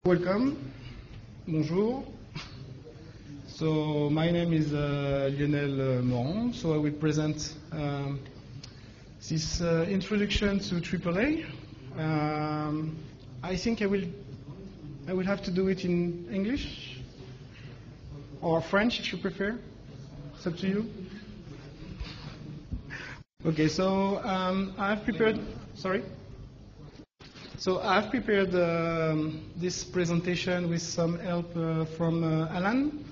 Welcome. Bonjour. So my name is Lionel Moron. So I will present this introduction to AAA. I think I will have to do it in English or French if you prefer. It's up to you. Okay. So I've prepared. Sorry. So I've prepared this presentation with some help from Alan,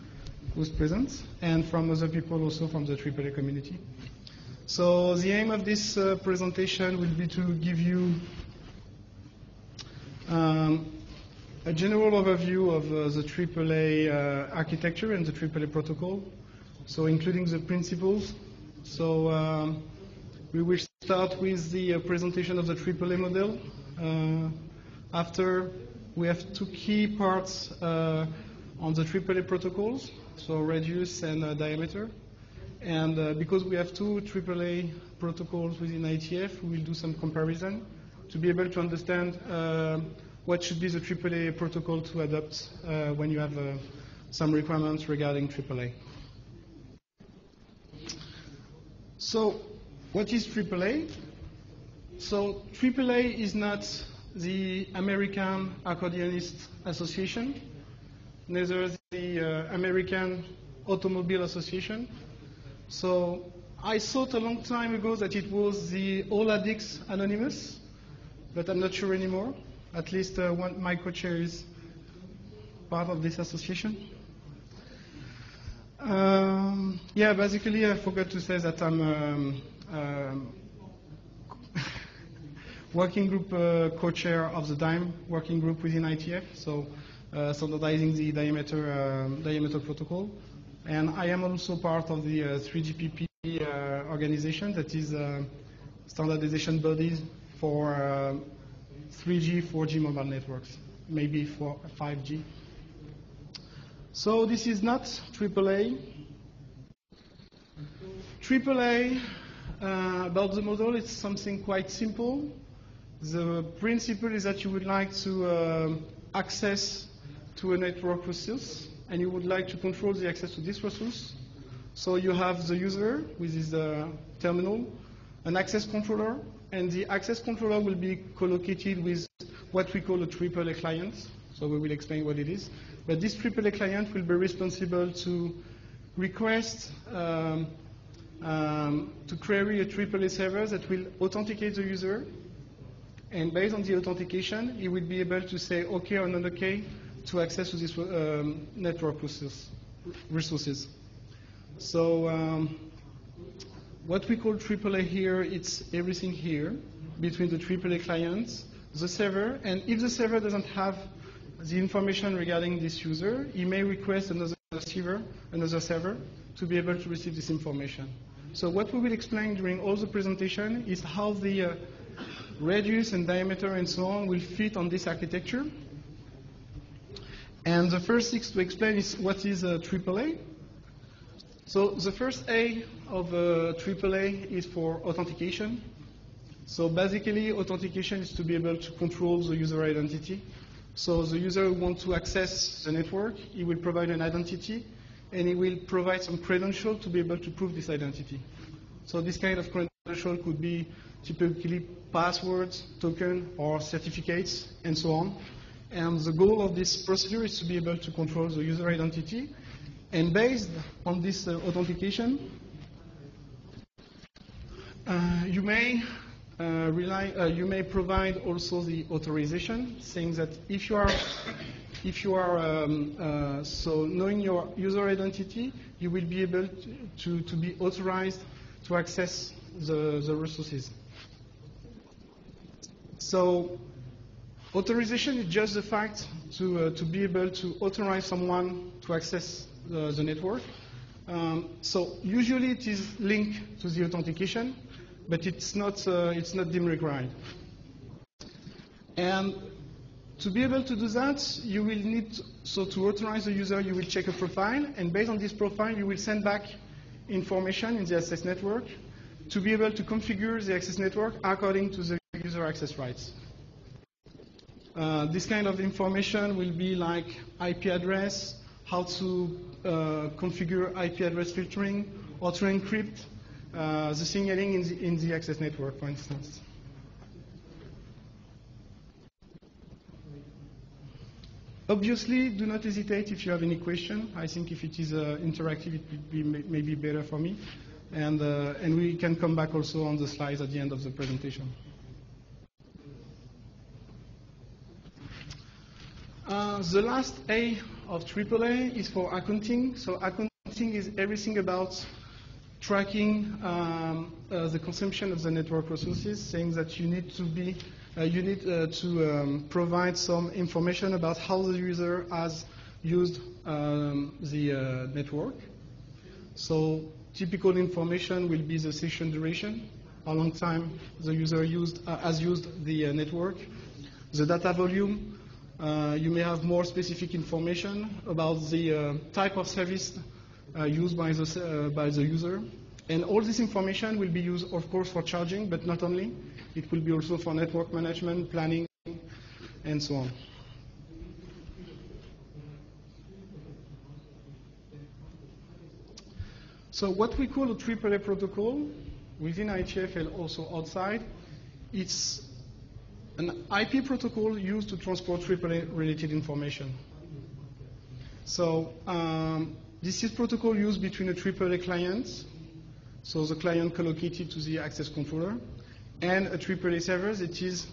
who's present, and from other people also from the AAA community. So the aim of this presentation will be to give you a general overview of the AAA architecture and the AAA protocol, so including the principles. So we will start with the presentation of the AAA model. After, we have two key parts on the AAA protocols, so radius and diameter. And because we have two AAA protocols within IETF, we will do some comparison to be able to understand what should be the AAA protocol to adopt when you have some requirements regarding AAA. So, what is AAA? So AAA is not the American Accordionist Association, neither the American Automobile Association. So I thought a long time ago that it was the All Addicts Anonymous, but I'm not sure anymore. At least my co-chair is part of this association. Yeah, basically I forgot to say that I'm working group co-chair of the DIME working group within IETF, so standardizing the diameter protocol. And I am also part of the 3GPP organization, that is standardization body for 3G, 4G mobile networks, maybe for 5G. So this is not AAA. AAA, about the model, it's something quite simple. The principle is that you would like to access to a network resource, and you would like to control the access to this resource. So you have the user with his terminal, an access controller, and the access controller will be co-located with what we call a AAA client. So we will explain what it is. But this AAA client will be responsible to request to query a AAA server that will authenticate the user. And based on the authentication, he will be able to say OK or not OK to access to this network resources. So what we call AAA here, it's everything here between the AAA client, the server, and if the server doesn't have the information regarding this user, he may request another server to be able to receive this information. So what we will explain during all the presentation is how the radius and diameter and so on will fit on this architecture. And the first thing to explain is what is AAA. So the first A of AAA is for authentication. So basically, authentication is to be able to control the user identity. So the user who wants to access the network, he will provide an identity, and he will provide some credential to be able to prove this identity. So this kind of credential could be typically passwords, token, or certificates, and so on. And the goal of this procedure is to be able to control the user identity. And based on this authentication, you may provide also the authorization, saying that if you are so knowing your user identity, you will be able to be authorized to access the resources. So authorization is just the fact to be able to authorize someone to access the network. So usually it is linked to the authentication, but it's not deemed required. And to be able to do that, you will need, so to authorize the user, you will check a profile, and based on this profile, you will send back information in the access network to be able to configure the access network according to the user access rights. This kind of information will be like IP address, how to configure IP address filtering, or to encrypt the signaling in the access network, for instance. Obviously, do not hesitate if you have any question. I think if it is interactive, it would be maybe better for me. And we can come back also on the slides at the end of the presentation. The last A of AAA is for accounting. So accounting is everything about tracking the consumption of the network resources, saying that you need to provide some information about how the user has used the network. So typical information will be the session duration, how long time the user has used the network, the data volume. You may have more specific information about the type of service used by the user. And all this information will be used, of course, for charging, but not only. It will be also for network management, planning, and so on. So what we call a AAA protocol within IETF and also outside, it's an IP protocol used to transport AAA-related information. So this is protocol used between a AAA client, so the client collocated to the access controller, and a AAA server that is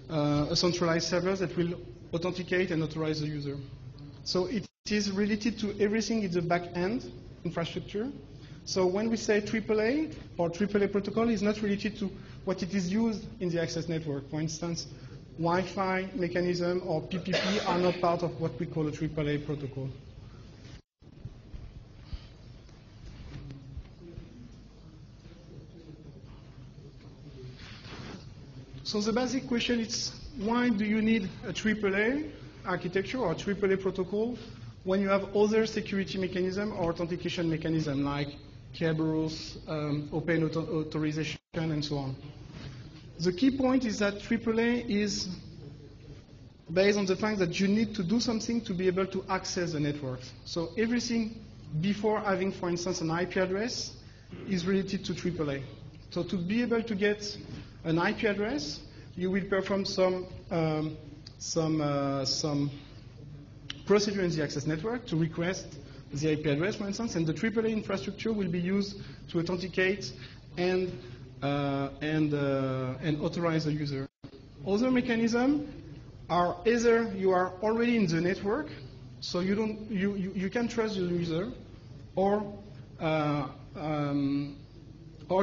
a centralized server that will authenticate and authorize the user. So it is related to everything in the back-end infrastructure. So when we say AAA or AAA protocol, it's not related to what it is used in the access network. For instance, Wi-Fi mechanism or PPP are not part of what we call a AAA protocol. So the basic question is, why do you need a AAA architecture or a AAA protocol when you have other security mechanism or authentication mechanism like cables, open authorization, and so on? The key point is that AAA is based on the fact that you need to do something to be able to access the network. So everything before having, for instance, an IP address is related to AAA. So to be able to get an IP address, you will perform some procedure in the access network to request the IP address, for instance, and the AAA infrastructure will be used to authenticate and authorize the user. Other mechanisms are either you are already in the network, so you can trust the user, or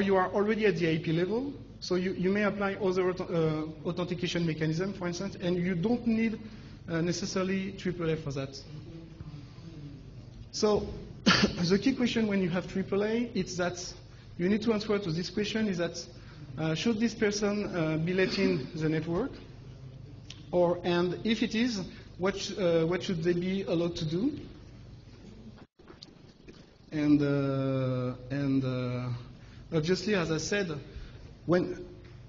you are already at the IP level, so you may apply other authentication mechanism, for instance, and you don't need necessarily AAA for that. So the key question when you have AAA is that you need to answer to this question is that should this person be let in the network, and if it is, what should they be allowed to do? And obviously, as I said,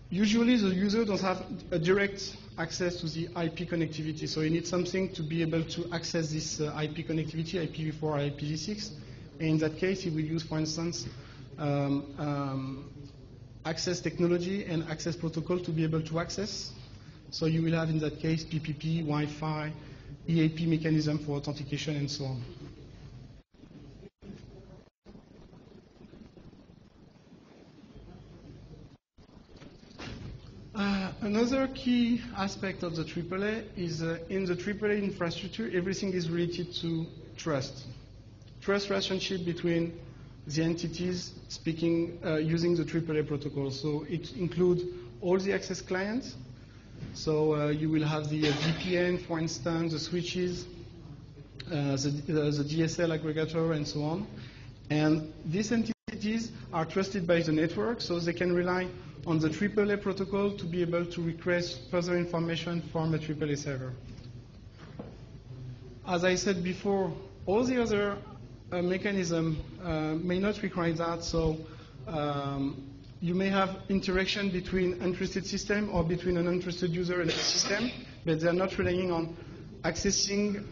usually the user doesn't have a direct access to the IP connectivity, so you need something to be able to access this IP connectivity, IPv4 or IPv6. And in that case, he will use, for instance, access technology and access protocol to be able to access. So you will have, in that case, PPP, Wi-Fi, EAP mechanism for authentication, and so on. Another key aspect of the AAA is in the AAA infrastructure, everything is related to trust. Trust relationship between the entities using the AAA protocol. So it includes all the access clients. So you will have the VPN, for instance, the switches, the DSL aggregator, and so on. And these entities are trusted by the network, so they can rely on the AAA protocol to be able to request further information from a AAA server. As I said before, all the other mechanisms may not require that, so you may have interaction between untrusted system or between an untrusted user and a system, but they are not relying on accessing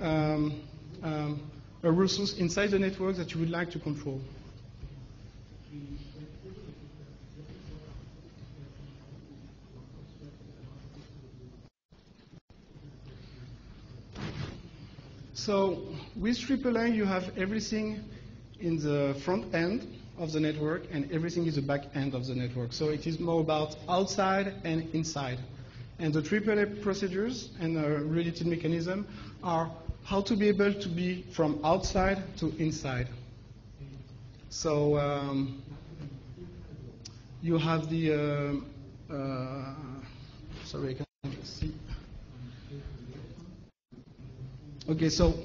a resource inside the network that you would like to control. So with AAA, you have everything in the front end of the network, and everything is the back end of the network. So it is more about outside and inside. And the AAA procedures and related mechanism are how to be able to be from outside to inside. So you have the, sorry, I can't see. Okay, so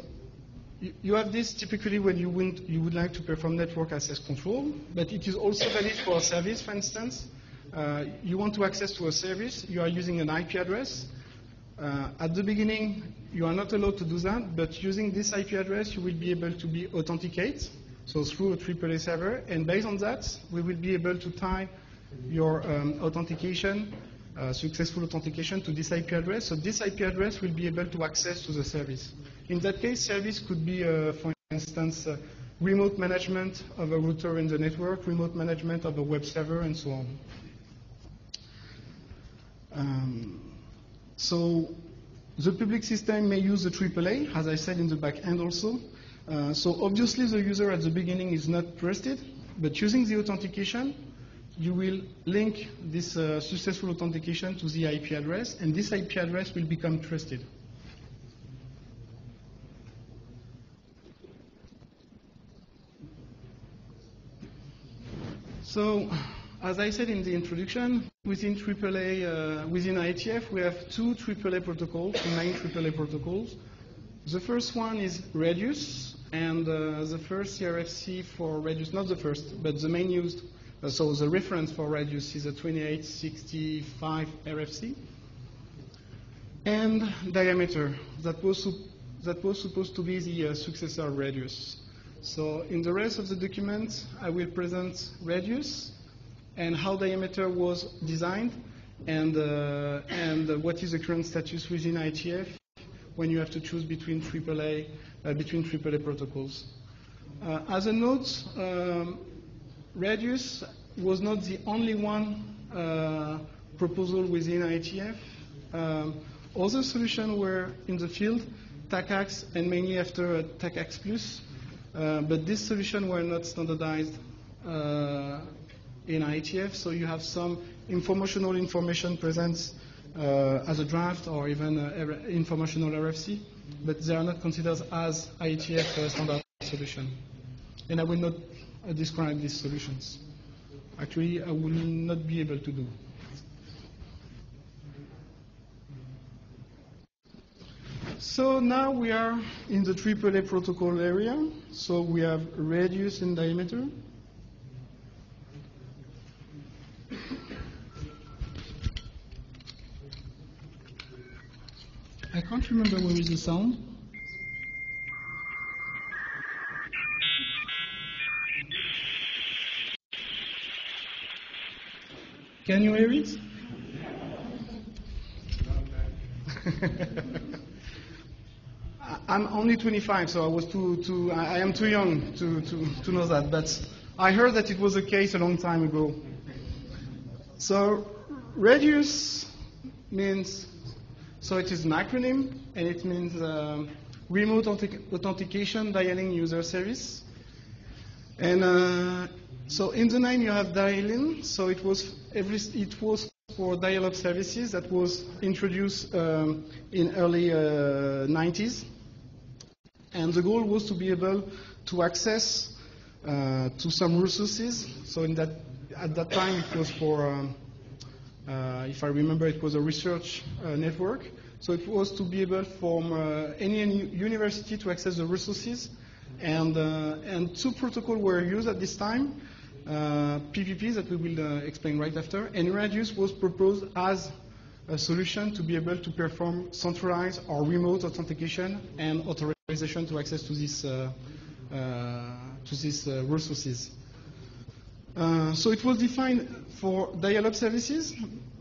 you have this typically when you would like to perform network access control, but it is also valid for a service, for instance. You want to access to a service, you are using an IP address. At the beginning, you are not allowed to do that, but using this IP address, you will be able to be authenticate, so through a AAA server, and based on that, we will be able to tie your authentication, successful authentication to this IP address, so this IP address will be able to access to the service. In that case, service could be, for instance, remote management of a router in the network, remote management of a web server, and so on. So the public system may use the AAA, as I said in the back end also. So obviously the user at the beginning is not trusted, but using the authentication, you will link this successful authentication to the IP address, and this IP address will become trusted. So, as I said in the introduction, within AAA, within IETF, we have two AAA protocols, two main AAA protocols. The first one is Radius, and the first CRFC for Radius, not the first, but the main used, so the reference for Radius is a 2865 RFC. And Diameter, that was supposed to be the successor of Radius. So in the rest of the document, I will present Radius and how Diameter was designed and what is the current status within IETF when you have to choose between AAA protocols. As a note, Radius was not the only one proposal within IETF. Other solutions were in the field, TACAX and mainly after TACAX Plus. But these solutions were not standardized in IETF, so you have some informational information present as a draft or even informational RFC, but they are not considered as IETF standard solution. And I will not describe these solutions. Actually, I will not be able to do. So now we are in the AAA protocol area. So we have Radius and Diameter. I can't remember where is the sound. Can you hear it? I'm only 25, so I am too young to know that. But I heard that it was the case a long time ago. So Radius means, so it is an acronym, and it means Remote Authentication Dialing User Service. And so in the name you have dialing. So it was for dial-up services that was introduced in early 90s. And the goal was to be able to access to some resources. So at that time it was for, if I remember, it was a research network. So it was to be able for any university to access the resources. And two protocols were used at this time. PPP, that we will explain right after, and Radius was proposed as a solution to be able to perform centralized or remote authentication and authorization to access to these resources. So it was defined for dial-up services,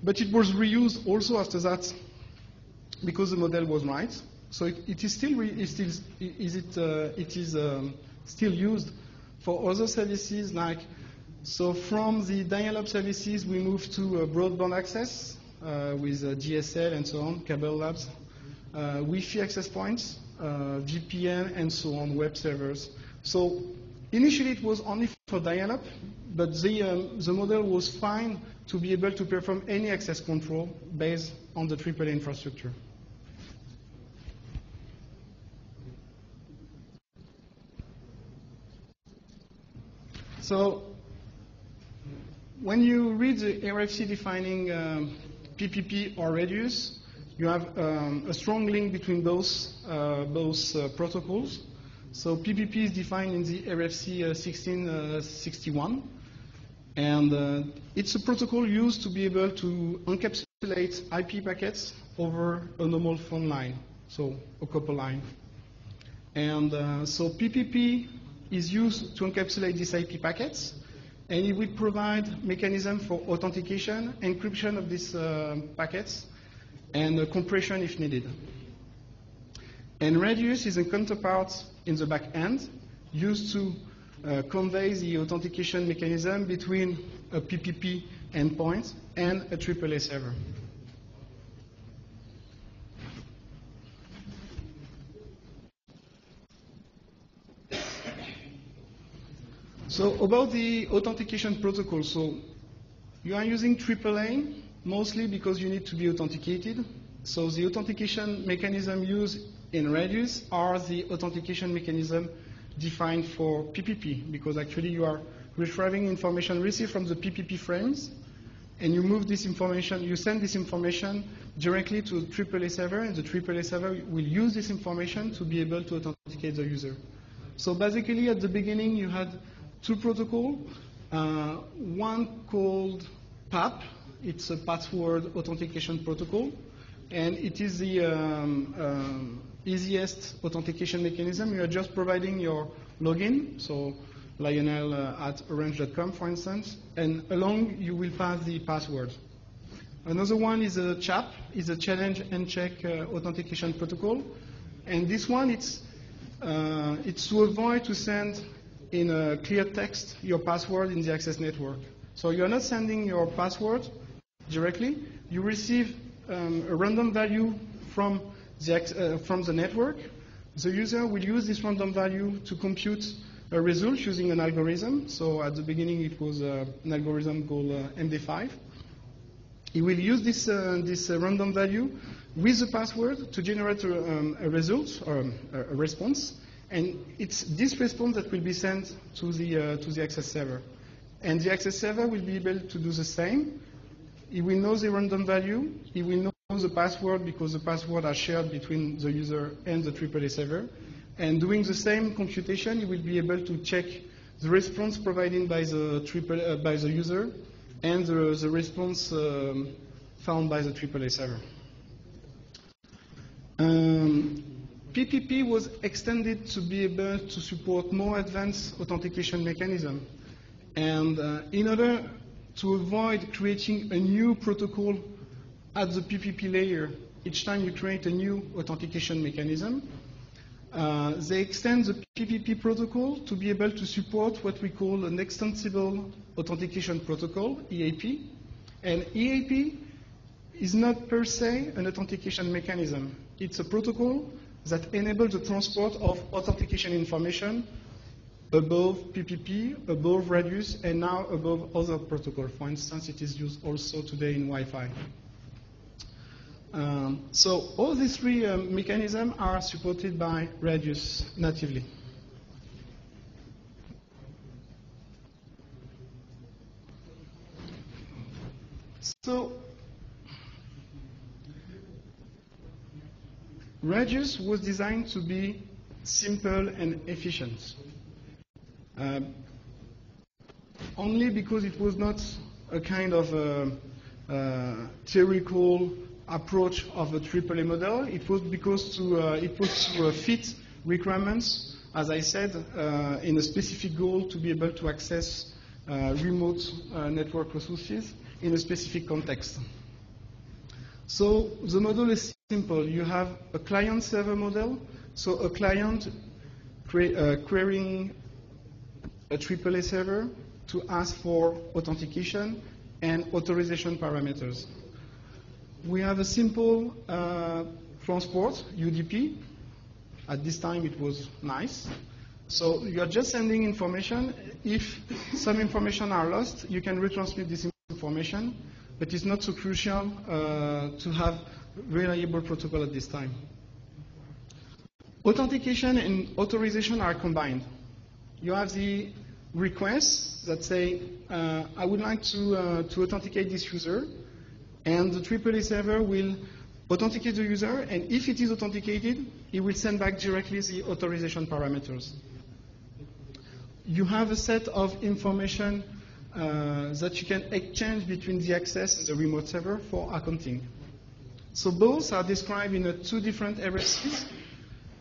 but it was reused also after that because the model was right. So it is still still used for other services like, so from the dial-up services we moved to broadband access with DSL and so on, cable labs, Wi-Fi access points, VPN and so on, web servers. So initially it was only for dial-up, but the model was fine to be able to perform any access control based on the AAA infrastructure. So when you read the RFC defining PPP or radius, you have a strong link between those protocols. So PPP is defined in the RFC 1661, and it's a protocol used to be able to encapsulate IP packets over a normal phone line, so a copper line. And so PPP is used to encapsulate these IP packets, and it will provide mechanism for authentication, encryption of these packets, and compression if needed. And radius is a counterpart in the back end used to convey the authentication mechanism between a PPP endpoint and a AAA server. So about the authentication protocol, so you are using AAA mostly because you need to be authenticated. So the authentication mechanism used in radius are the authentication mechanism defined for PPP, because actually you are retrieving information received from the PPP frames, and you move this information, you send this information directly to the AAA server, and the AAA server will use this information to be able to authenticate the user. So basically at the beginning you had two protocols, one called PAP, it's a password authentication protocol, and it is the easiest authentication mechanism. You are just providing your login, so Lionel at orange.com, for instance, and along you will pass the password. Another one is a CHAP, is a challenge and check authentication protocol, and this one it's to avoid to send in a clear text your password in the access network. So you're not sending your password directly. You receive a random value from the network. The user will use this random value to compute a result using an algorithm. So at the beginning it was an algorithm called MD5. He will use this random value with the password to generate a result or a response. And it's this response that will be sent to the access server. And the access server will be able to do the same. He will know the random value. He will know the password because the passwords are shared between the user and the AAA server. And doing the same computation, he will be able to check the response provided by the user and the response found by the AAA server. PPP was extended to be able to support more advanced authentication mechanism. And in order to avoid creating a new protocol at the PPP layer, each time you create a new authentication mechanism, they extend the PPP protocol to be able to support what we call an extensible authentication protocol, EAP. And EAP is not per se an authentication mechanism. It's a protocol that enables the transport of authentication information above PPP, above radius, and now above other protocols. For instance, it is used also today in Wi-Fi. So all these three mechanisms are supported by radius natively. So radius was designed to be simple and efficient. Only because it was not a kind of theoretical approach of a AAA model. It was because it was to fit requirements, as I said, in a specific goal to be able to access remote network resources in a specific context. So the model is simple. You have a client-server model, so a client querying a AAA server to ask for authentication and authorization parameters. We have a simple transport, UDP. At this time, it was nice. So you're just sending information. If some information are lost, you can retransmit this information, but it's not so crucial to have reliable protocol at this time. Authentication and authorization are combined. You have the requests that say, I would like to authenticate this user, and the AAA server will authenticate the user, and if it is authenticated, it will send back directly the authorization parameters. You have a set of information that you can exchange between the access and the remote server for accounting. So both are described in two different RFCs.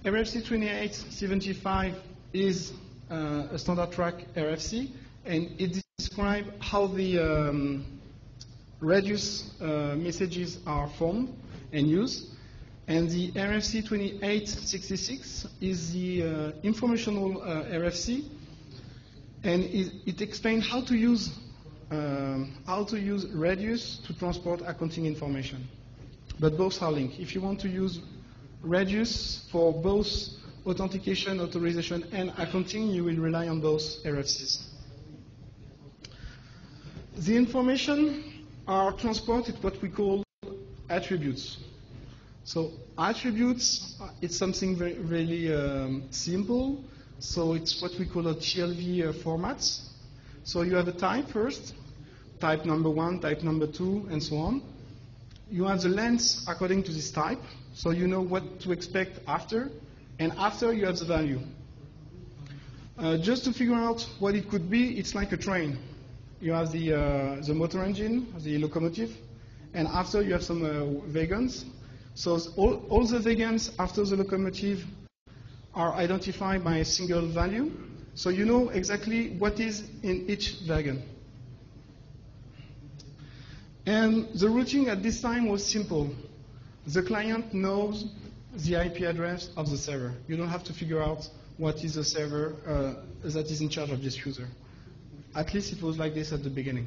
RFC 2875 is a standard track RFC, and it describes how the radius messages are formed and used. And the RFC 2866 is the informational RFC, and it explains how to use radius to transport accounting information. But both are linked. If you want to use radius for both authentication, authorization, and accounting, you will rely on both RFCs. The information are transported what we call attributes. So attributes, it's something really simple. So it's what we call a TLV formats. So you have a type first, type number 1, type number 2, and so on. You have the length according to this type, so you know what to expect after, and after you have the value. Just to figure out what it could be, it's like a train. You have the motor engine, the locomotive, and after you have some wagons. So all the wagons after the locomotive are identified by a single value, so you know exactly what is in each wagon. And the routing at this time was simple. The client knows the IP address of the server. You don't have to figure out what is the server that is in charge of this user. At least it was like this at the beginning.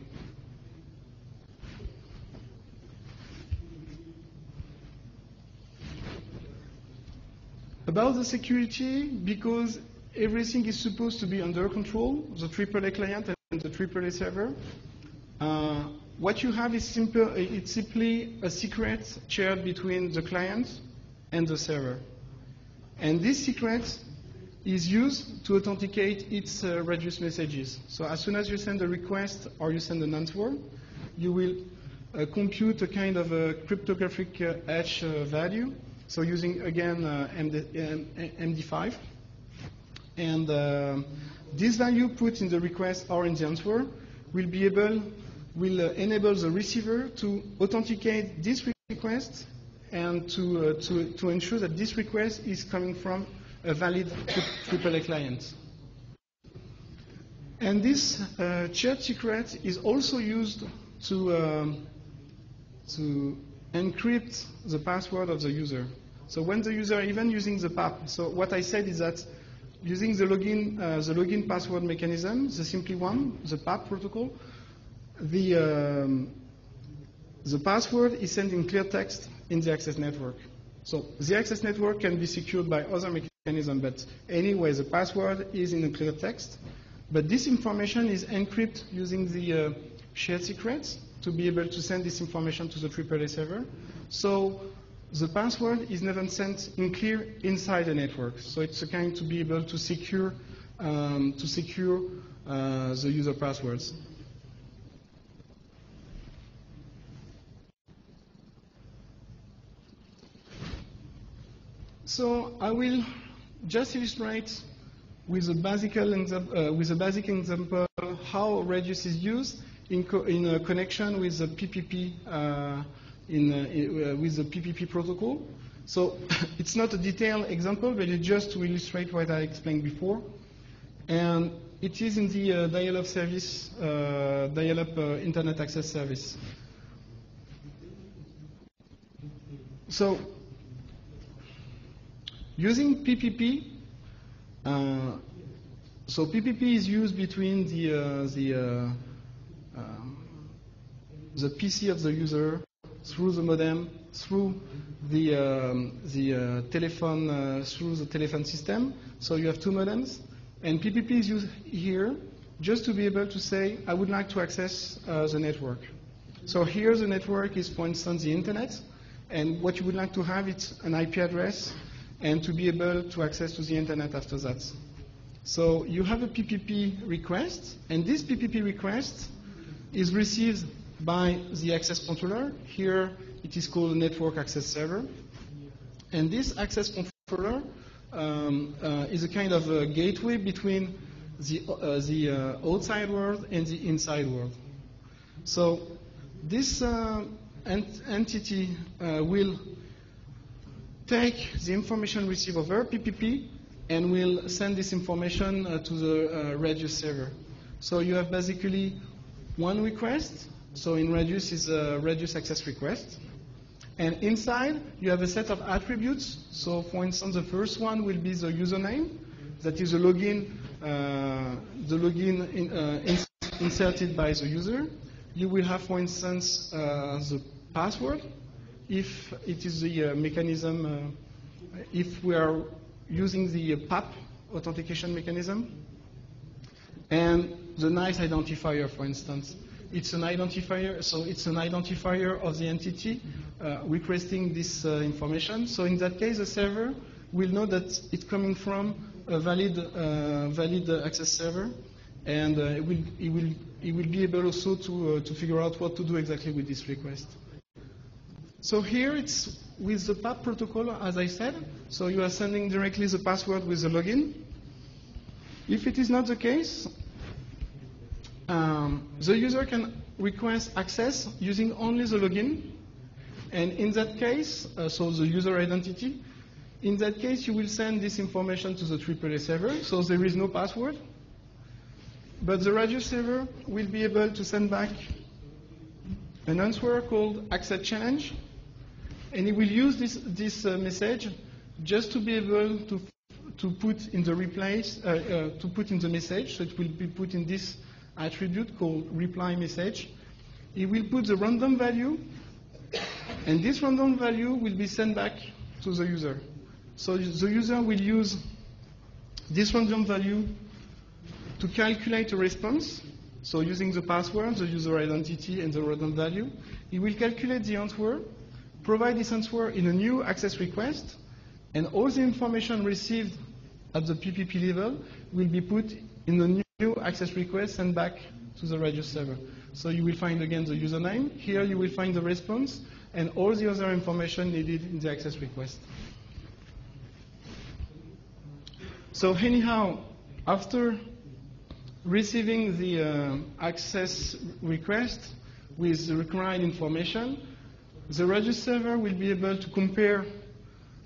About the security, because everything is supposed to be under control, the AAA client and the AAA server, what you have is simply a secret shared between the client and the server. And this secret is used to authenticate its radius messages. So as soon as you send a request or you send an answer, you will compute a kind of a cryptographic hash value. So using, again, MD5. And this value put in the request or in the answer will enable the receiver to authenticate this request and to ensure that this request is coming from a valid AAA client. And this shared secret is also used to encrypt the password of the user. So when the user, even using the PAP, so what I said is that using the login password mechanism, the simply one, the PAP protocol, the password is sent in clear text in the access network. So the access network can be secured by other mechanisms, but anyway, the password is in a clear text. But this information is encrypted using the shared secrets to be able to send this information to the AAA server. So the password is never sent in clear inside the network. So it's a kind to be able to secure the user passwords. So I will just illustrate with a basic example how radius is used in a connection with the PPP with the PPP protocol. So it's not a detailed example, but it's just to illustrate what I explained before. And it is in the dial-up service, dial-up internet access service. So using PPP, so PPP is used between the PC of the user through the modem, through the telephone, through the telephone system. So you have two modems, and PPP is used here just to be able to say, I would like to access the network. So here the network is, for instance, the internet, and what you would like to have is an IP address and to be able to access to the internet after that. So you have a PPP request, and this PPP request is received by the access controller. Here it is called a network access server. And this access controller is a kind of a gateway between the outside world and the inside world. So this entity will take the information received over PPP and will send this information to the Radius server. So you have basically one request. So in Radius is a Radius access request. And inside, you have a set of attributes. So for instance, the first one will be the username. That is a login, inserted by the user. You will have, for instance, the password. If it is the mechanism, if we are using the PAP authentication mechanism. And the NICE identifier, for instance. It's an identifier, so it's an identifier of the entity requesting this information. So in that case, the server will know that it's coming from a valid access server, and it will be able also to figure out what to do exactly with this request. So here it's with the PAP protocol, as I said. So you are sending directly the password with the login. If it is not the case, the user can request access using only the login. And in that case, so the user identity, in that case, you will send this information to the AAA server, so there is no password. But the Radius server will be able to send back an answer called access challenge, and it will use this message just to be able to put in the replace, to put in the message, so it will be put in this attribute called reply message. It will put the random value, and this random value will be sent back to the user. So the user will use this random value to calculate a response. So using the password, the user identity, and the random value, it will calculate the answer, provide this answer in a new access request, and all the information received at the PPP level will be put in the new access request sent back to the Radius server. So you will find again the username. Here you will find the response and all the other information needed in the access request. So anyhow, after receiving the access request with the required information, the Radius server will be able to compare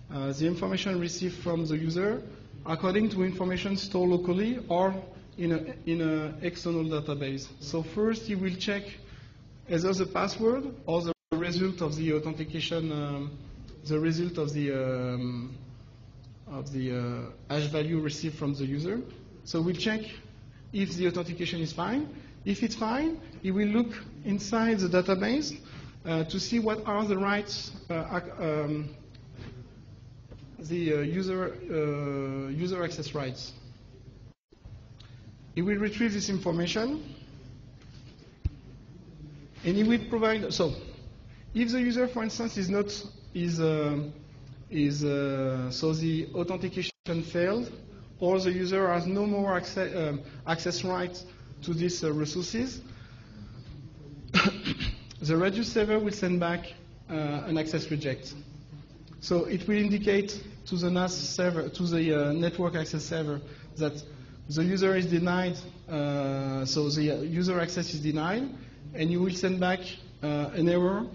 the information received from the user according to information stored locally or in an external database. So first, you will check either the password or the result of the authentication, the result of the hash value received from the user. So we'll check if the authentication is fine. If it's fine, it will look inside the database to see what are the rights, user access rights. It will retrieve this information, and it will provide. So, if the user, for instance, so the authentication failed, or the user has no more access rights to these resources, the Radius server will send back an access reject. So it will indicate to the NAS server, to the network access server, that the user is denied, so the user access is denied, and you will send back an error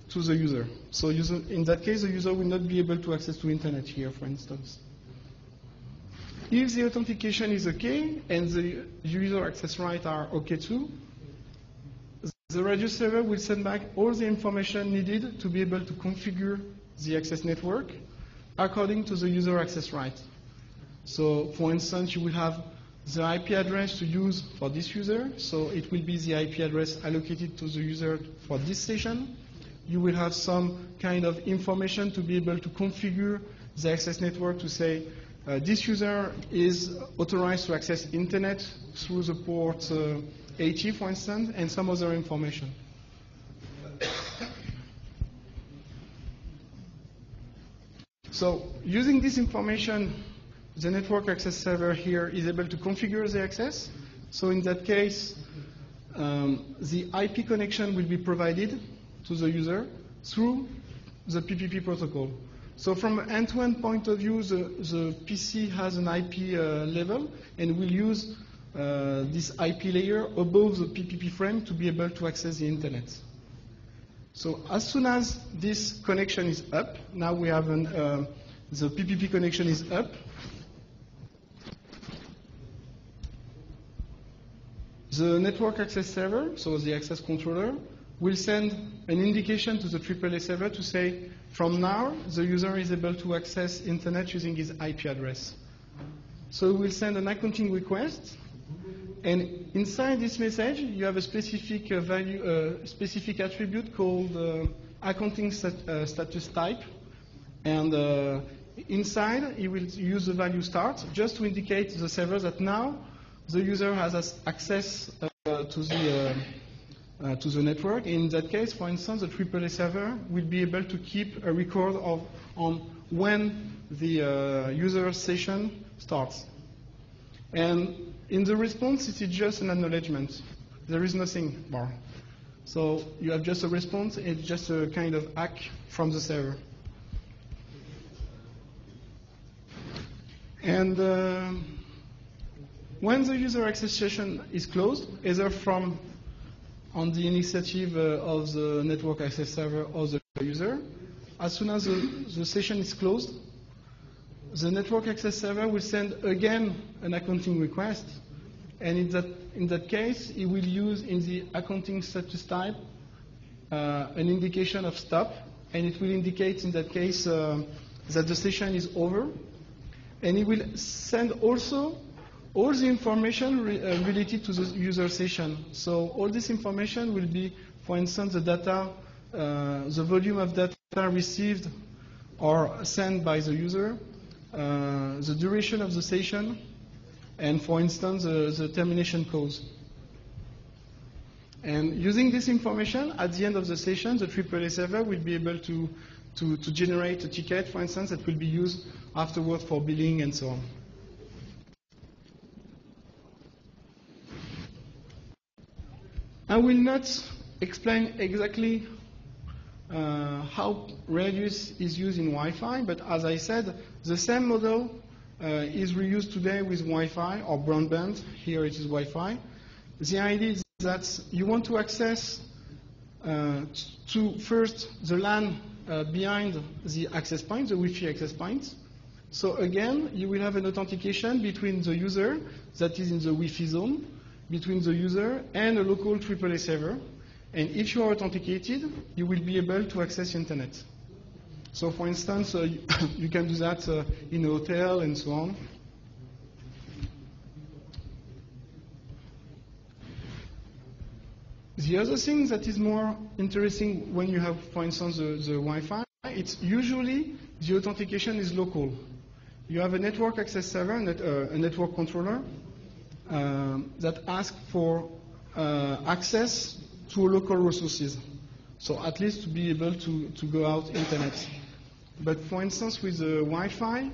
to the user. So in that case, the user will not be able to access to internet here, for instance. If the authentication is okay, and the user access rights are okay too, the Radius server will send back all the information needed to be able to configure the access network according to the user access right. So, for instance, you will have the IP address to use for this user, so it will be the IP address allocated to the user for this session. You will have some kind of information to be able to configure the access network to say this user is authorized to access internet through the port 80, for instance, and some other information. So using this information, the network access server here is able to configure the access. So in that case, the IP connection will be provided to the user through the PPP protocol. So from an end-to-end point of view, the PC has an IP level and will use this IP layer above the PPP frame to be able to access the internet. So as soon as this connection is up, now we have the PPP connection is up. The network access server, so the access controller, will send an indication to the AAA server to say, from now, the user is able to access internet using his IP address. So we will send an accounting request, and inside this message, you have a specific specific attribute called accounting status type, and inside, you will use the value start just to indicate to the server that now the user has access to the network. In that case, for instance, the AAA server will be able to keep a record on when the user session starts. And in the response, it is just an acknowledgement. There is nothing more. So you have just a response. It's just a kind of hack from the server. And when the user access session is closed, either from on the initiative of the network access server or the user, as soon as the session is closed, the network access server will send again an accounting request, and in that case, it will use in the accounting status type an indication of stop, and it will indicate in that case that the session is over, and it will send also all the information related to the user session. So all this information will be, for instance, the data, the volume of data received or sent by the user, the duration of the session, and, for instance, the termination cause. And using this information, at the end of the session, the AAA server will be able to generate a ticket, for instance, that will be used afterward for billing and so on. I will not explain exactly how Radius is used in Wi-Fi, but as I said, the same model is reused today with Wi-Fi or broadband. Here it is Wi-Fi. The idea is that you want to access to first the LAN behind the access point, the Wi-Fi access point. So again, you will have an authentication between the user that is in the Wi-Fi zone, between the user and a local AAA server. And if you are authenticated, you will be able to access internet. So for instance, you can do that in a hotel and so on. The other thing that is more interesting when you have, for instance, the Wi-Fi, it's usually the authentication is local. You have a network access server, a network controller, that asks for access to local resources. So at least to be able to go out internet. But for instance, with the Wi-Fi,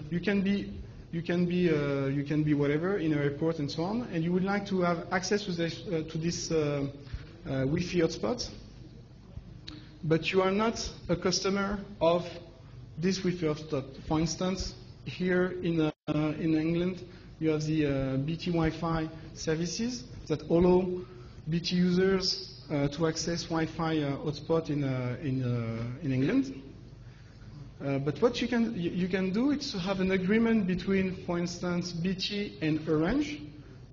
you can be whatever in an airport and so on, and you would like to have access to this Wi-Fi hotspot, but you are not a customer of this Wi-Fi hotspot. For instance, here in England, you have the BT Wi-Fi services that allow BT users to access Wi-Fi hotspot in England. But what you can do is to have an agreement between, for instance, BT and Orange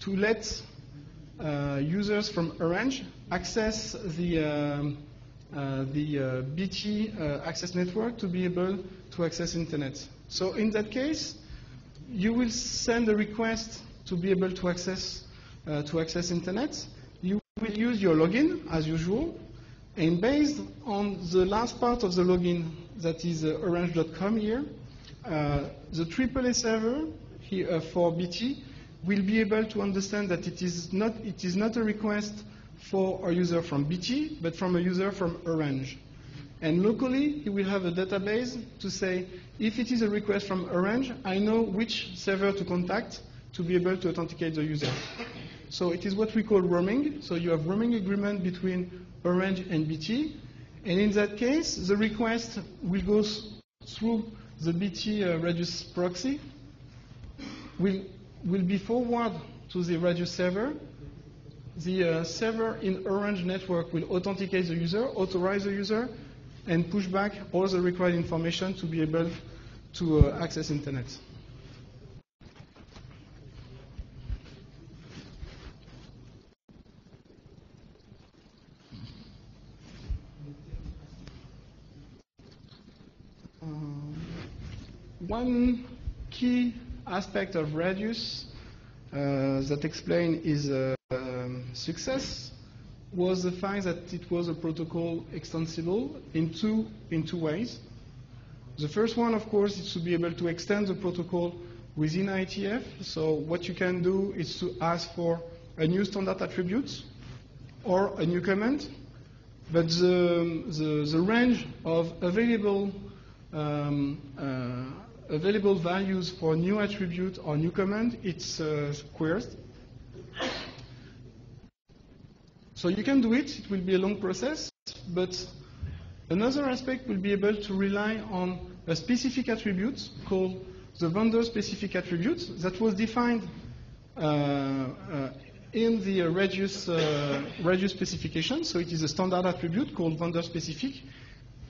to let users from Orange access the the BT access network to be able to access internet. So in that case, you will send a request to be able to access internet. You will use your login as usual, and based on the last part of the login, that is orange.com here, the AAA server here for BT will be able to understand that it is not a request for a user from BT, but from a user from Orange. And locally, he will have a database to say, if it is a request from Orange, I know which server to contact to be able to authenticate the user. So it is what we call roaming. So you have roaming agreement between Orange and BT. And in that case, the request will go through the BT Radius proxy, will be forwarded to the Radius server. The server in Orange network will authenticate the user, authorize the user, and push back all the required information to be able to access internet. One key aspect of Radius that explains its success was the fact that it was a protocol extensible in two ways. The first one, of course, is to be able to extend the protocol within IETF. So what you can do is to ask for a new standard attribute or a new comment, but the range of available values for new attribute or new comment, it's squares. So you can do it. It will be a long process, but another aspect will be able to rely on a specific attribute called the vendor-specific attribute that was defined in the Radius specification. So it is a standard attribute called vendor-specific.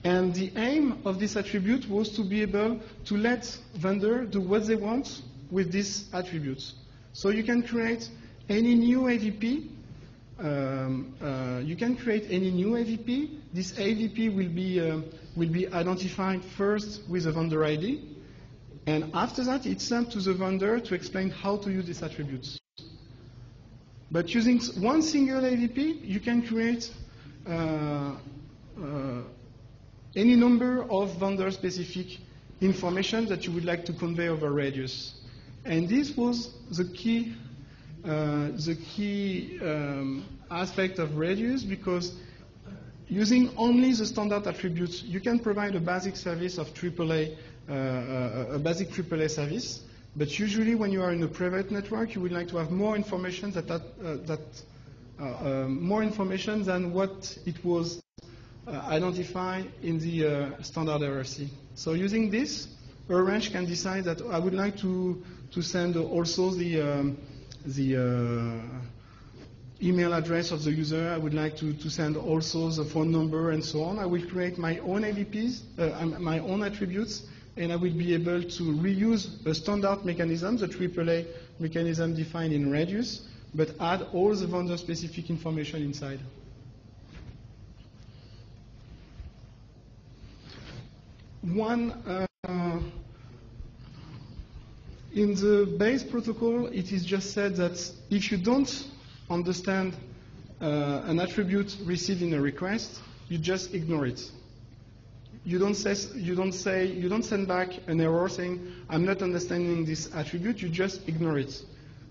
And the aim of this attribute was to be able to let vendor do what they want with these attributes. So you can create any new AVP. This AVP will be identified first with a vendor ID, and after that, it's sent to the vendor to explain how to use these attributes. But using one single AVP, you can create any number of vendor-specific information that you would like to convey over Radius. And this was the key aspect of Radius, because using only the standard attributes, you can provide a basic service of AAA, a basic AAA service. But usually, when you are in a private network, you would like to have more information more information than what it was identified in the standard RFC. So using this, Orange can decide that I would like to send also the email address of the user. I would like to send also the phone number and so on. I will create my own AVPs, my own attributes, and I will be able to reuse a standard mechanism, the AAA mechanism defined in Radius, but add all the vendor-specific information inside. In the base protocol, it is just said that if you don't understand an attribute received in a request, you just ignore it. You don't send back an error saying, I'm not understanding this attribute, you just ignore it.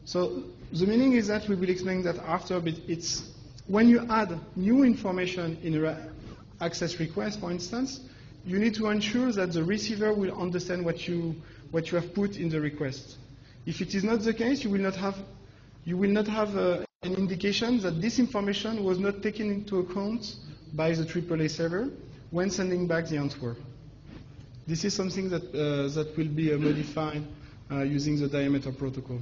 So the meaning is that we will explain that after, but it's when you add new information in an access request, for instance, you need to ensure that the receiver will understand what you have put in the request. If it is not the case, you will not have an indication that this information was not taken into account by the AAA server when sending back the answer. This is something that will be modified using the diameter protocol.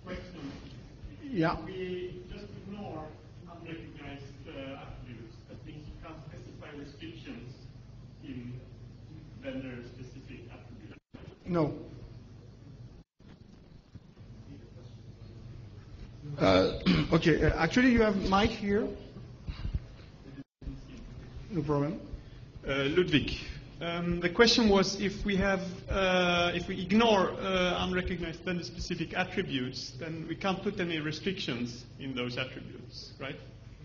Question. Yeah. We just ignore unrecognized attributes. That means you can't specify restrictions in vendor-specific attributes. No. Okay, actually you have Mike here. No problem. Ludwig. The question was if we ignore unrecognized vendor-specific attributes, then we can't put any restrictions in those attributes, right?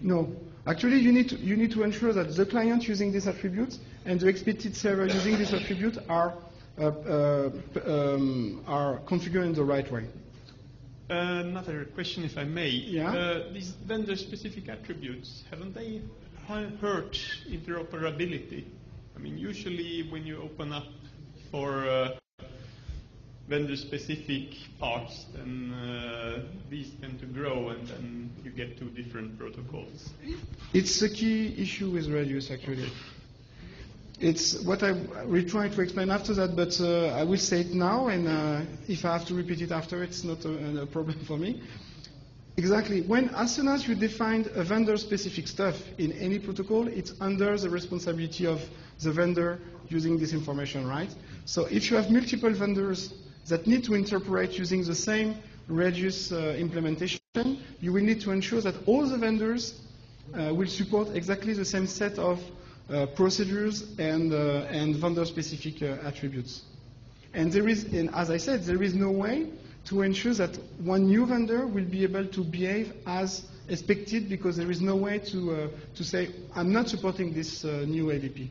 No. Actually, you need to ensure that the client using these attributes and the expected server using these attributes are configured in the right way. Another question, if I may. Yeah? These vendor-specific attributes, haven't they hurt interoperability? I mean, usually when you open up for vendor-specific parts, then these tend to grow, and then you get two different protocols. It's a key issue with Radius, actually. It's what I will try to explain after that, but I will say it now, and if I have to repeat it after, it's not a problem for me. Exactly. As soon as you define a vendor-specific stuff in any protocol, it's under the responsibility of the vendor using this information, right? So if you have multiple vendors that need to interpret using the same Radius implementation, you will need to ensure that all the vendors will support exactly the same set of procedures and vendor-specific attributes. And as I said, there is no way to ensure that one new vendor will be able to behave as expected, because there is no way to say, I'm not supporting this new AVP,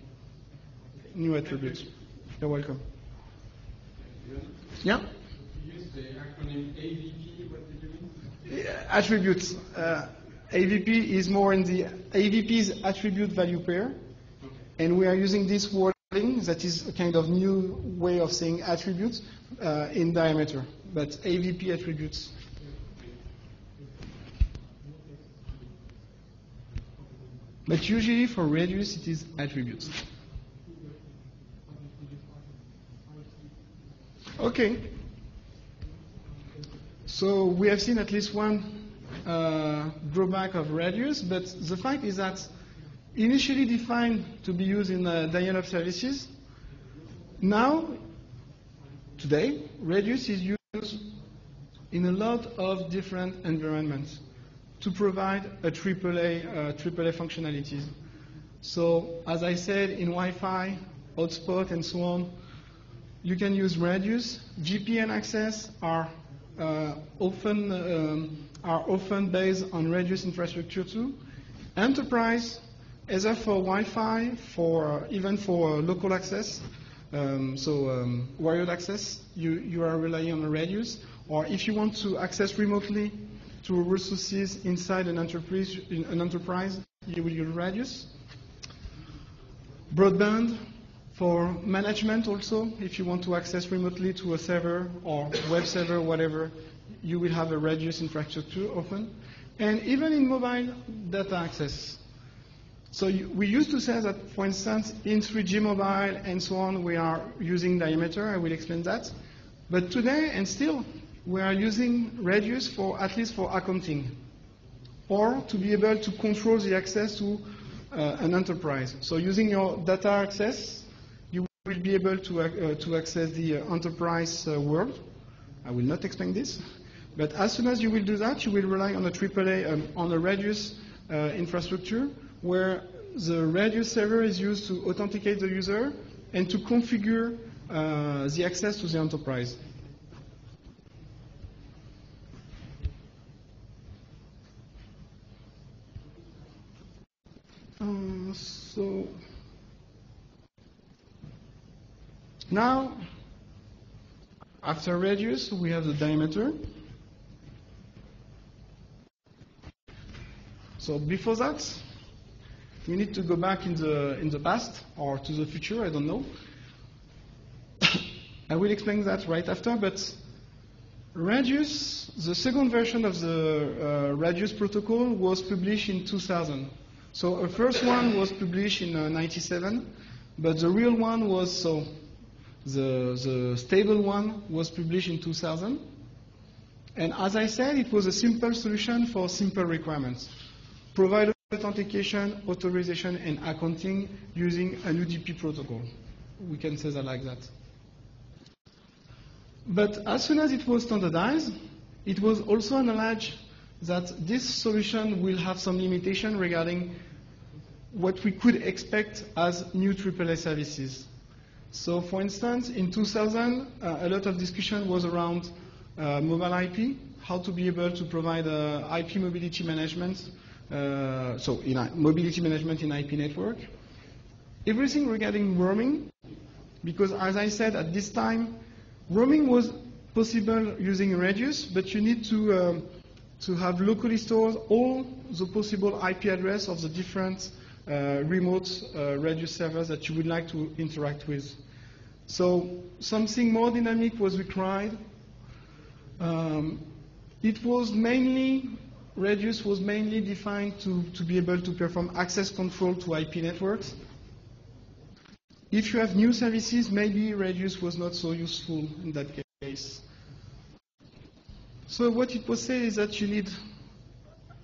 new attribute. You're welcome. Yeah? You use the acronym AVP, what did you mean? Attributes. AVP is more in the AVP's attribute value pair, okay. And we are using this wording that is a kind of new way of saying attributes in diameter, but AVP attributes. But usually for Radius it is attributes. Okay. So we have seen at least one drawback of Radius, but the fact is that initially defined to be used in dial-up services, now, today, Radius is used in a lot of different environments to provide a AAA functionalities. So, as I said, in Wi-Fi, hotspot, and so on, you can use Radius. VPN access are often based on Radius infrastructure too. Enterprise, either for Wi-Fi, even for local access, wired access, you are relying on Radius. Or if you want to access remotely to resources inside an enterprise, you will use Radius. Broadband, for management also, if you want to access remotely to a server or web server, whatever, you will have a Radius infrastructure open. And even in mobile data access. So we used to say that, for instance, in 3G mobile and so on, we are using diameter. I will explain that. But today, and still, we are using Radius at least for accounting, or to be able to control the access to an enterprise. So using your data access, you will be able to access the enterprise world. I will not explain this. But as soon as you will do that, you will rely on a AAA, on a Radius infrastructure, where the Radius server is used to authenticate the user and to configure the access to the enterprise. So now, after Radius, we have the diameter. So before that, we need to go back in the past or to the future, I don't know. I will explain that right after, but Radius, the second version of the Radius protocol was published in 2000. So the first one was published in 97, but the real one was, the stable one was published in 2000. And as I said, it was a simple solution for simple requirements. Provide authentication, authorization, and accounting using an UDP protocol. We can say that like that. But as soon as it was standardized, it was also acknowledged that this solution will have some limitation regarding what we could expect as new AAA services. So, for instance, in 2000, a lot of discussion was around mobile IP, how to be able to provide IP mobility management, mobility management in IP network. Everything regarding roaming, because as I said at this time, roaming was possible using radius, but you need to have locally stored all the possible IP address of the different remote radius servers that you would like to interact with. So something more dynamic was required. Radius was mainly defined to be able to perform access control to IP networks. If you have new services, maybe radius was not so useful in that case. So what it was saying is that you need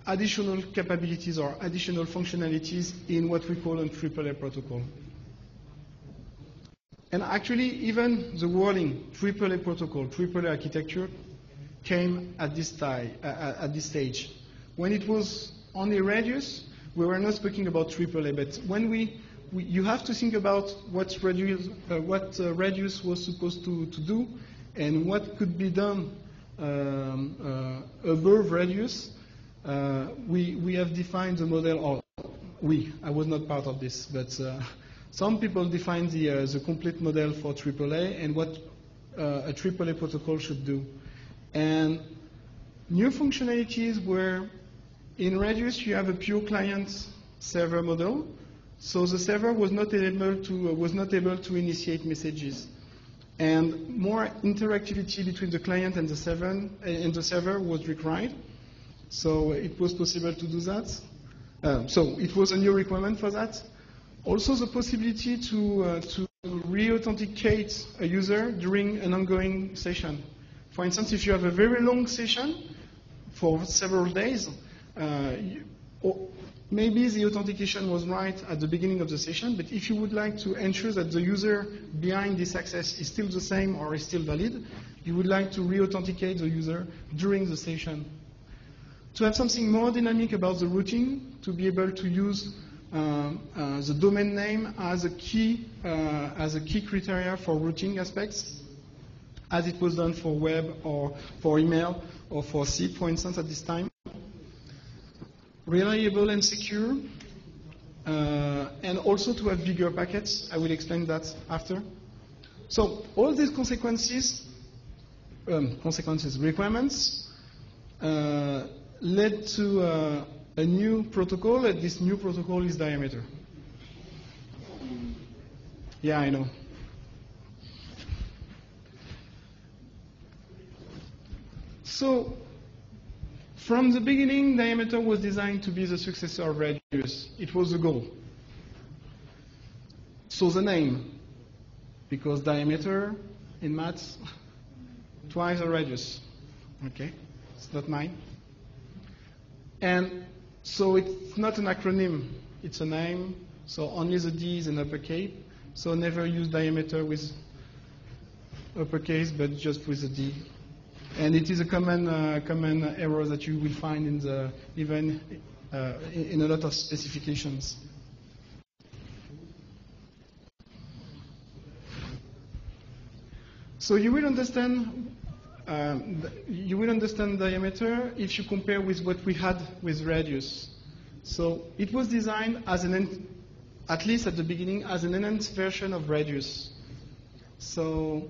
additional capabilities or additional functionalities in what we call a AAA protocol. And actually, even the wording AAA protocol, AAA architecture, came at this stage. When it was only radius, we were not speaking about AAA, but when you have to think about what radius was supposed to do and what could be done above radius. We have defined the model, or I was not part of this, but some people defined the complete model for AAA and what a AAA protocol should do. And new functionalities were, in radius you have a pure client-server model, so the server was not able to initiate messages. And more interactivity between the client and the server was required. So it was possible to do that. So it was a new requirement for that. Also the possibility to re-authenticate a user during an ongoing session. For instance, if you have a very long session for several days, maybe the authentication was right at the beginning of the session, but if you would like to ensure that the user behind this access is still the same or is still valid, you would like to re-authenticate the user during the session. To have something more dynamic about the routing, to be able to use the domain name as a key criteria for routing aspects, as it was done for web or for email or for SIP, for instance, at this time. Reliable and secure, and also to have bigger packets. I will explain that after. So all these requirements led to a new protocol, and this new protocol is diameter. Yeah, I know. So from the beginning, diameter was designed to be the successor of radius. It was the goal. So the name, because diameter in maths, twice the radius. Okay, it's not mine. And so it's not an acronym, it's a name, so only the D is an uppercase. So never use diameter with uppercase, but just with the D. And it is a common error that you will find in a lot of specifications. So you will understand diameter if you compare with what we had with radius. So it was designed as at least at the beginning, as an enhanced version of radius. So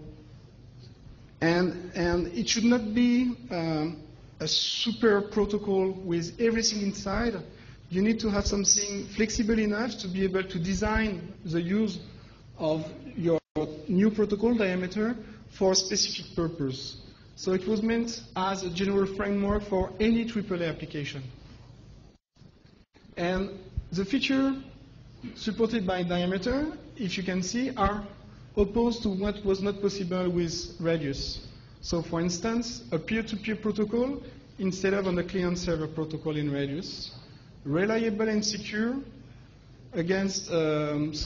and it should not be a super protocol with everything inside. You need to have something flexible enough to be able to design the use of your new protocol diameter for a specific purpose. So it was meant as a general framework for any AAA application. And the feature supported by diameter, if you can see, are opposed to what was not possible with radius. So for instance, a peer-to-peer protocol instead of on a client-server protocol in radius. Reliable and secure against, as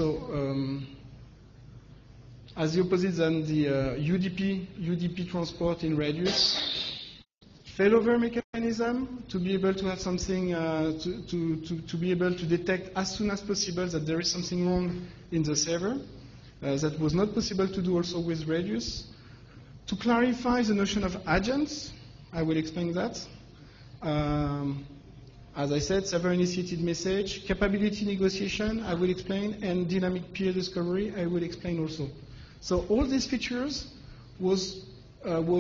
the opposite than the UDP transport in radius. failover mechanism to be able to have something, to be able to detect as soon as possible that there is something wrong in the server. That was not possible to do also with Radius. To clarify the notion of agents, I will explain that. As I said, server-initiated message, capability negotiation, I will explain, and dynamic peer discovery, I will explain also. So all these features was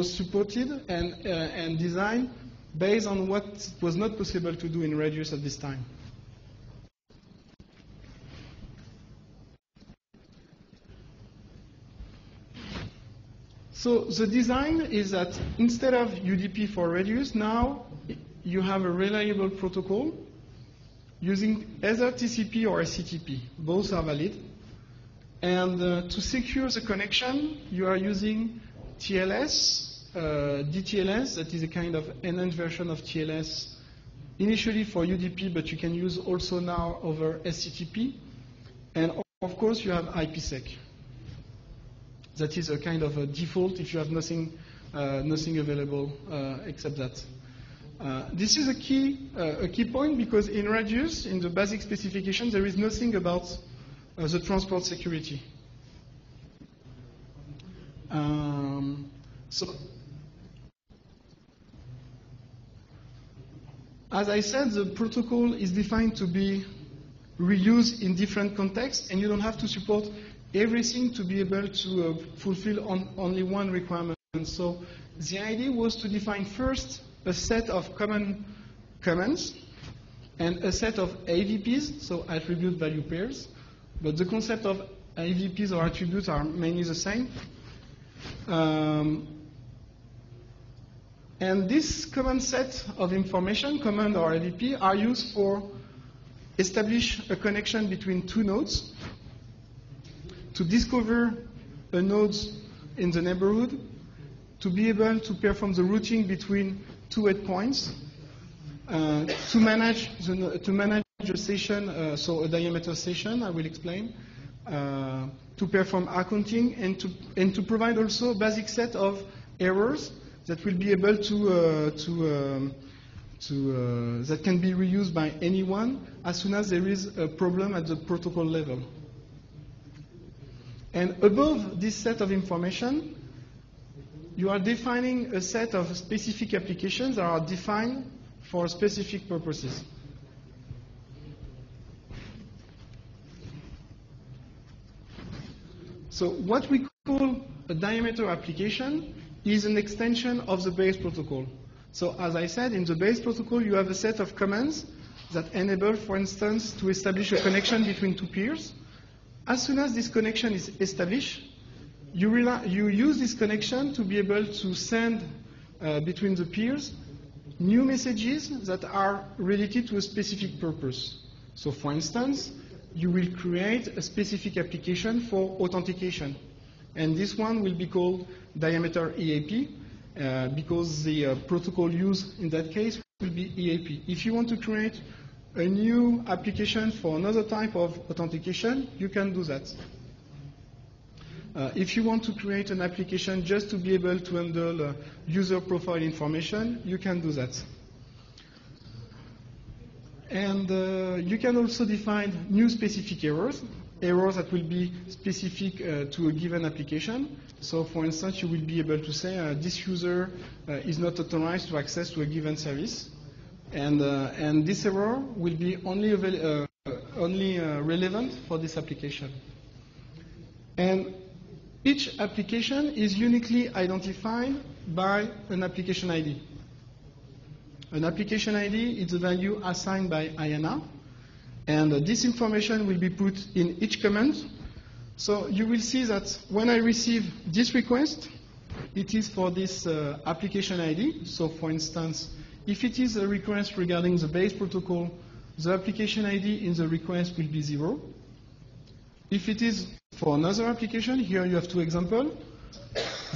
supported and designed based on what was not possible to do in Radius at this time. So the design is that instead of UDP for Radius, now you have a reliable protocol using either TCP or HTTP. Both are valid. And to secure the connection, you are using TLS, DTLS, that is a kind of enhanced version of TLS, initially for UDP, but you can use also now over HTTP. And of course, you have IPsec. That is a kind of a default if you have nothing available except that. This is a key point because in Radius, in the basic specification, there is nothing about the transport security. So, as I said, the protocol is defined to be reused in different contexts, and you don't have to support everything to be able to fulfill only one requirement. So the idea was to define first a set of common commands and a set of AVPs, so attribute value pairs. But the concept of AVPs or attributes are mainly the same. And this common set of information, command or AVP, are used for establish a connection between two nodes, to discover a node in the neighborhood, to be able to perform the routing between two endpoints, to manage a session, so a diameter session, I will explain, to perform accounting, and to provide also a basic set of errors that will be able that can be reused by anyone as soon as there is a problem at the protocol level. And above this set of information, you are defining a set of specific applications that are defined for specific purposes. So what we call a diameter application is an extension of the base protocol. So as I said, in the base protocol, you have a set of commands that enable, for instance, to establish a connection between two peers. As soon as this connection is established, you use this connection to be able to send between the peers new messages that are related to a specific purpose. So for instance, you will create a specific application for authentication. And this one will be called diameter EAP because the protocol used in that case will be EAP. If you want to create a new application for another type of authentication, you can do that. If you want to create an application just to be able to handle user profile information, you can do that. And you can also define new specific errors that will be specific to a given application. So for instance, you will be able to say this user is not authorized to access to a given service. And this error will be only relevant for this application. And each application is uniquely identified by an application ID. An application ID is a value assigned by IANA, and this information will be put in each command. So you will see that when I receive this request, it is for this application ID. So for instance, if it is a request regarding the base protocol, the application ID in the request will be 0. If it is for another application, here you have two examples.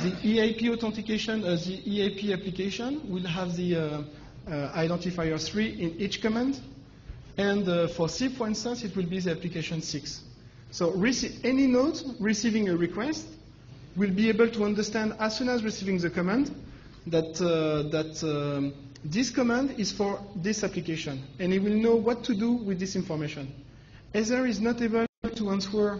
The EAP authentication, the EAP application will have the identifier 3 in each command. And for SIP, for instance, it will be the application 6. So any node receiving a request will be able to understand as soon as receiving the command that this command is for this application, and it will know what to do with this information. Either is not able to answer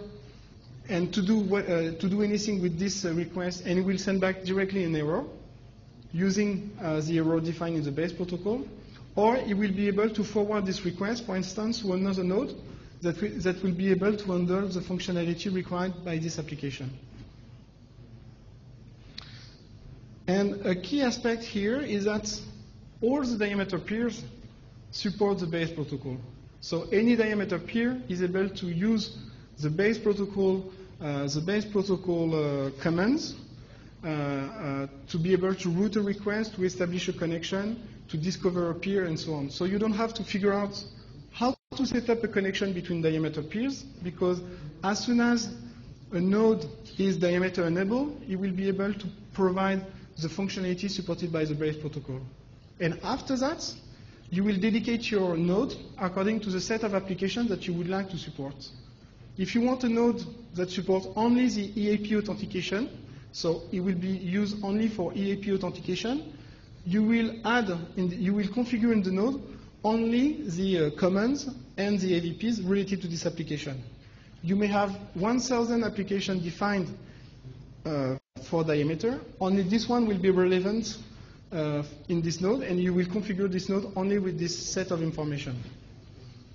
and to do anything with this request, and it will send back directly an error using the error defined in the base protocol, or it will be able to forward this request, for instance, to another node that will be able to handle the functionality required by this application. And a key aspect here is that all the diameter peers support the base protocol. So any diameter peer is able to use the base protocol commands to be able to route a request, to establish a connection, to discover a peer, and so on. So you don't have to figure out how to set up a connection between diameter peers, because as soon as a node is diameter enabled, it will be able to provide the functionality supported by the base protocol. And after that, you will dedicate your node according to the set of applications that you would like to support. If you want a node that supports only the EAP authentication, so it will be used only for EAP authentication, you will configure in the node only the commands and the AVPs related to this application. You may have 1,000 applications defined for diameter. Only this one will be relevant in this node, and you will configure this node only with this set of information.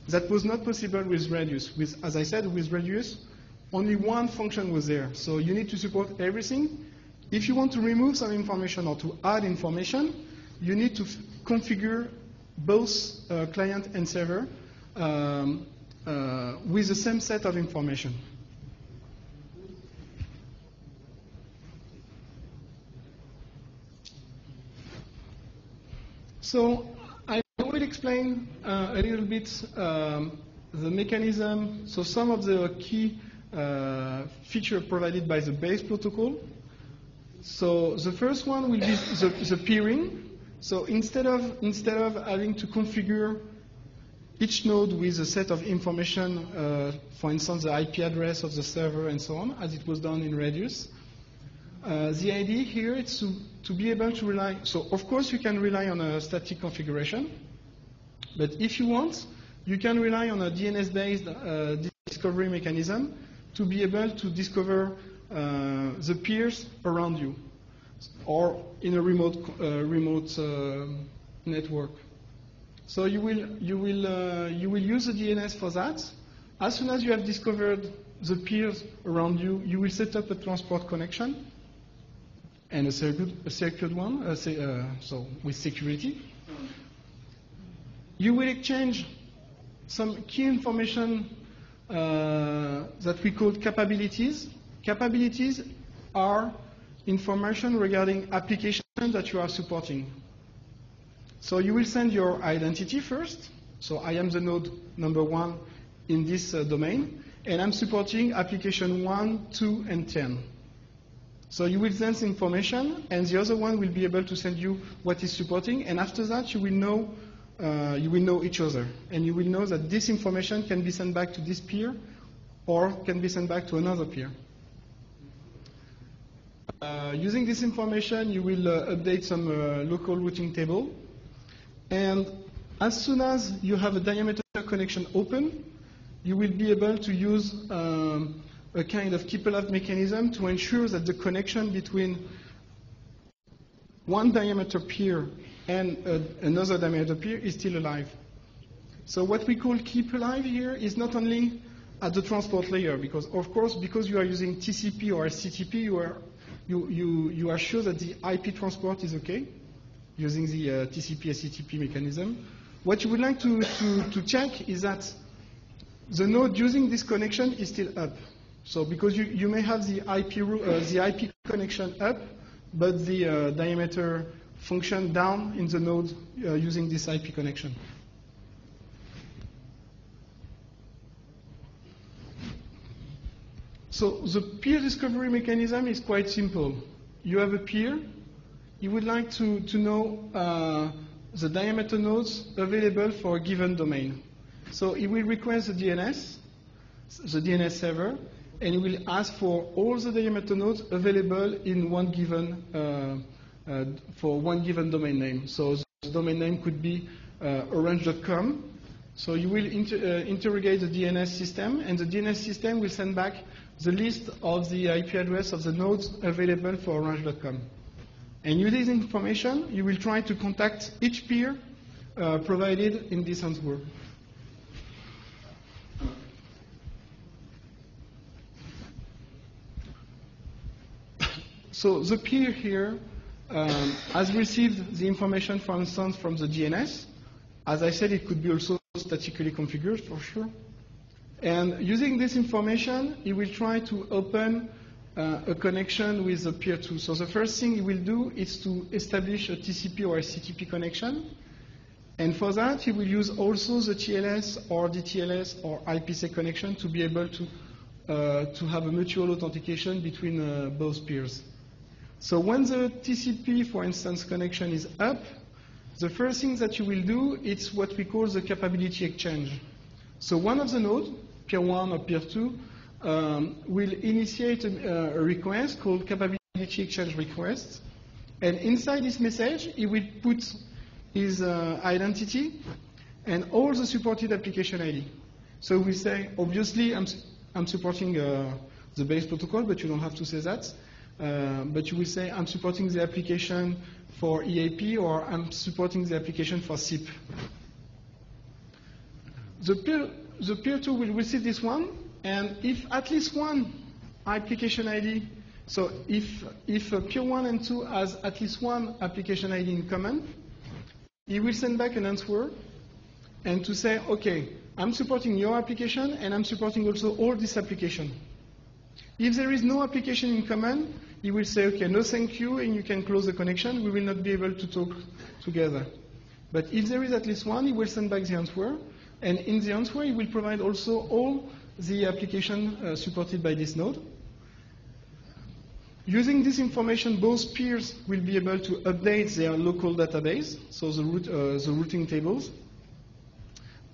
That was not possible with Radius. As I said, with Radius, only one function was there. So you need to support everything. If you want to remove some information or to add information, you need to configure both client and server with the same set of information. So I will explain a little bit the mechanism. So some of the key features provided by the base protocol. So the first one will be the peering. So instead of having to configure each node with a set of information, for instance, the IP address of the server and so on, as it was done in Radius, the idea here is to be able to rely. So of course you can rely on a static configuration, but if you want, you can rely on a DNS-based discovery mechanism to be able to discover the peers around you, or in a remote network. So you will use the DNS for that. As soon as you have discovered the peers around you, you will set up a transport connection and a secured one, so with security. You will exchange some key information that we call capabilities. Capabilities are information regarding applications that you are supporting. So you will send your identity first. So I am the node number 1 in this domain, and I'm supporting application 1, 2, and 10. So you will send information, and the other one will be able to send you what is supporting, and after that you will know each other, and you will know that this information can be sent back to this peer, or can be sent back to another peer. Using this information, you will update some local routing table, and as soon as you have a diameter connection open, you will be able to use a kind of keep-alive mechanism to ensure that the connection between one diameter peer and another diameter peer is still alive. So what we call keep alive here is not only at the transport layer, because of course, because you are using TCP or HTTP, you are sure that the IP transport is okay using the TCP HTTP mechanism. What you would like to check is that the node using this connection is still up. So because you may have the IP connection up, but the diameter function down in the node using this IP connection. So the peer discovery mechanism is quite simple. You have a peer. You would like to know the diameter nodes available for a given domain. So it will request the DNS server, and it will ask for all the diameter nodes available in one given for one given domain name. So the domain name could be orange.com. So you will interrogate the DNS system, and the DNS system will send back the list of the IP address of the nodes available for orange.com. And using this information, you will try to contact each peer provided in this answer. So the peer here has received the information, for instance, from the DNS. As I said, it could be also statically configured for sure. And using this information, he will try to open a connection with the peer 2. So the first thing he will do is to establish a TCP or a CTP connection. And for that, he will use also the TLS or DTLS or IPsec connection to be able to have a mutual authentication between both peers. So when the TCP, for instance, connection is up, the first thing that you will do is what we call the capability exchange. So one of the nodes, peer 1 or peer 2, will initiate a request called capability exchange request. And inside this message, he will put his identity and all the supported application ID. So we say, obviously, I'm supporting the base protocol, but you don't have to say that. But you will say, I'm supporting the application for EAP, or I'm supporting the application for SIP. The peer 2 will receive this one, and if at least one application ID, so if peer 1 and 2 has at least one application ID in common, he will send back an answer and to say, okay, I'm supporting your application and I'm supporting also all this application. If there is no application in common, he will say, okay, no thank you, and you can close the connection. We will not be able to talk together. But if there is at least one, he will send back the answer. And in the answer, he will provide also all the application supported by this node. Using this information, both peers will be able to update their local database, so the routing tables.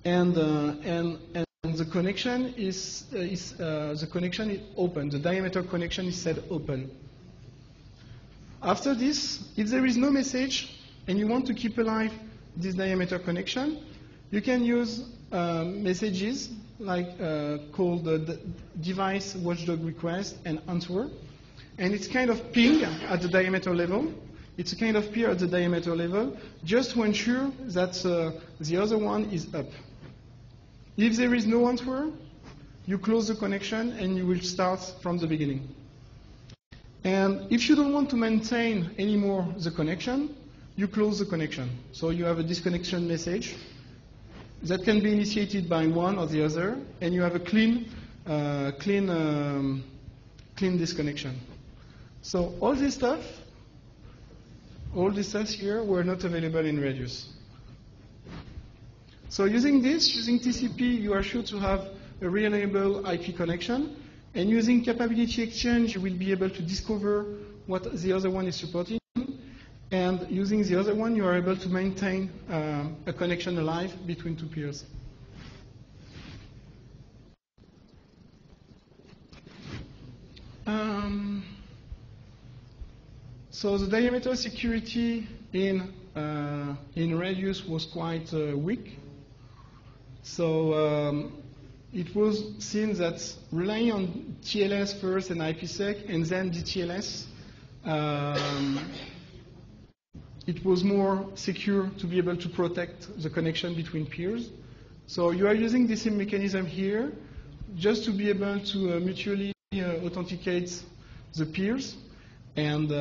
And the connection is open. The diameter connection is set open. After this, if there is no message and you want to keep alive this diameter connection, you can use messages like called the device watchdog request and answer. And it's kind of ping at the diameter level. It's a kind of peer at the diameter level, just to ensure that the other one is up. If there is no answer, you close the connection and you will start from the beginning. And if you don't want to maintain anymore the connection, you close the connection. So you have a disconnection message that can be initiated by one or the other, and you have a clean disconnection. So all this stuff here were not available in Radius. So using TCP, you are sure to have a reliable IP connection. And using capability exchange, you will be able to discover what the other one is supporting. And using the other one, you are able to maintain a connection alive between two peers. So the diameter security in Radius was quite weak. So it was seen that relying on TLS first and IPsec and then DTLS, it was more secure to be able to protect the connection between peers. So you are using the same mechanism here just to be able to mutually authenticate the peers. And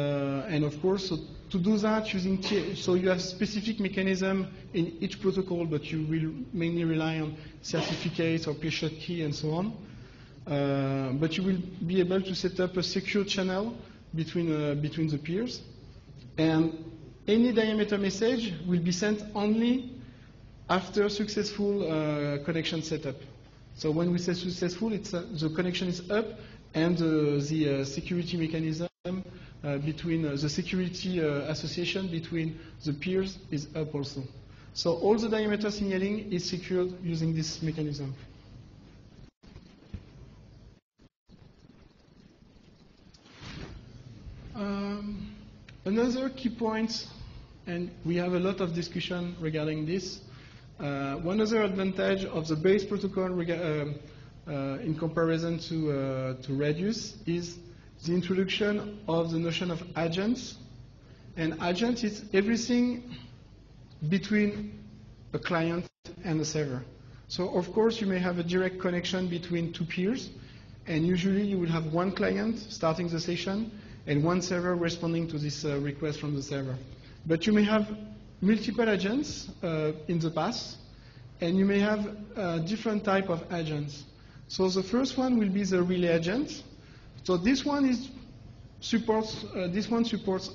of course, so to do that, so you have specific mechanism in each protocol, but you will mainly rely on certificates or peer shot key and so on. But you will be able to set up a secure channel between the peers. And any diameter message will be sent only after successful connection setup. So when we say successful, it's the connection is up and the security mechanism between the security association between the peers is up also. So all the diameter signaling is secured using this mechanism. Another key point, and we have a lot of discussion regarding this, one other advantage of the base protocol in comparison to Radius is the introduction of the notion of agents. And agent is everything between a client and a server. So of course you may have a direct connection between two peers, and usually you will have one client starting the session and one server responding to this request from the server. But you may have multiple agents in the past, and you may have different type of agents. So the first one will be the relay agent. So this one supports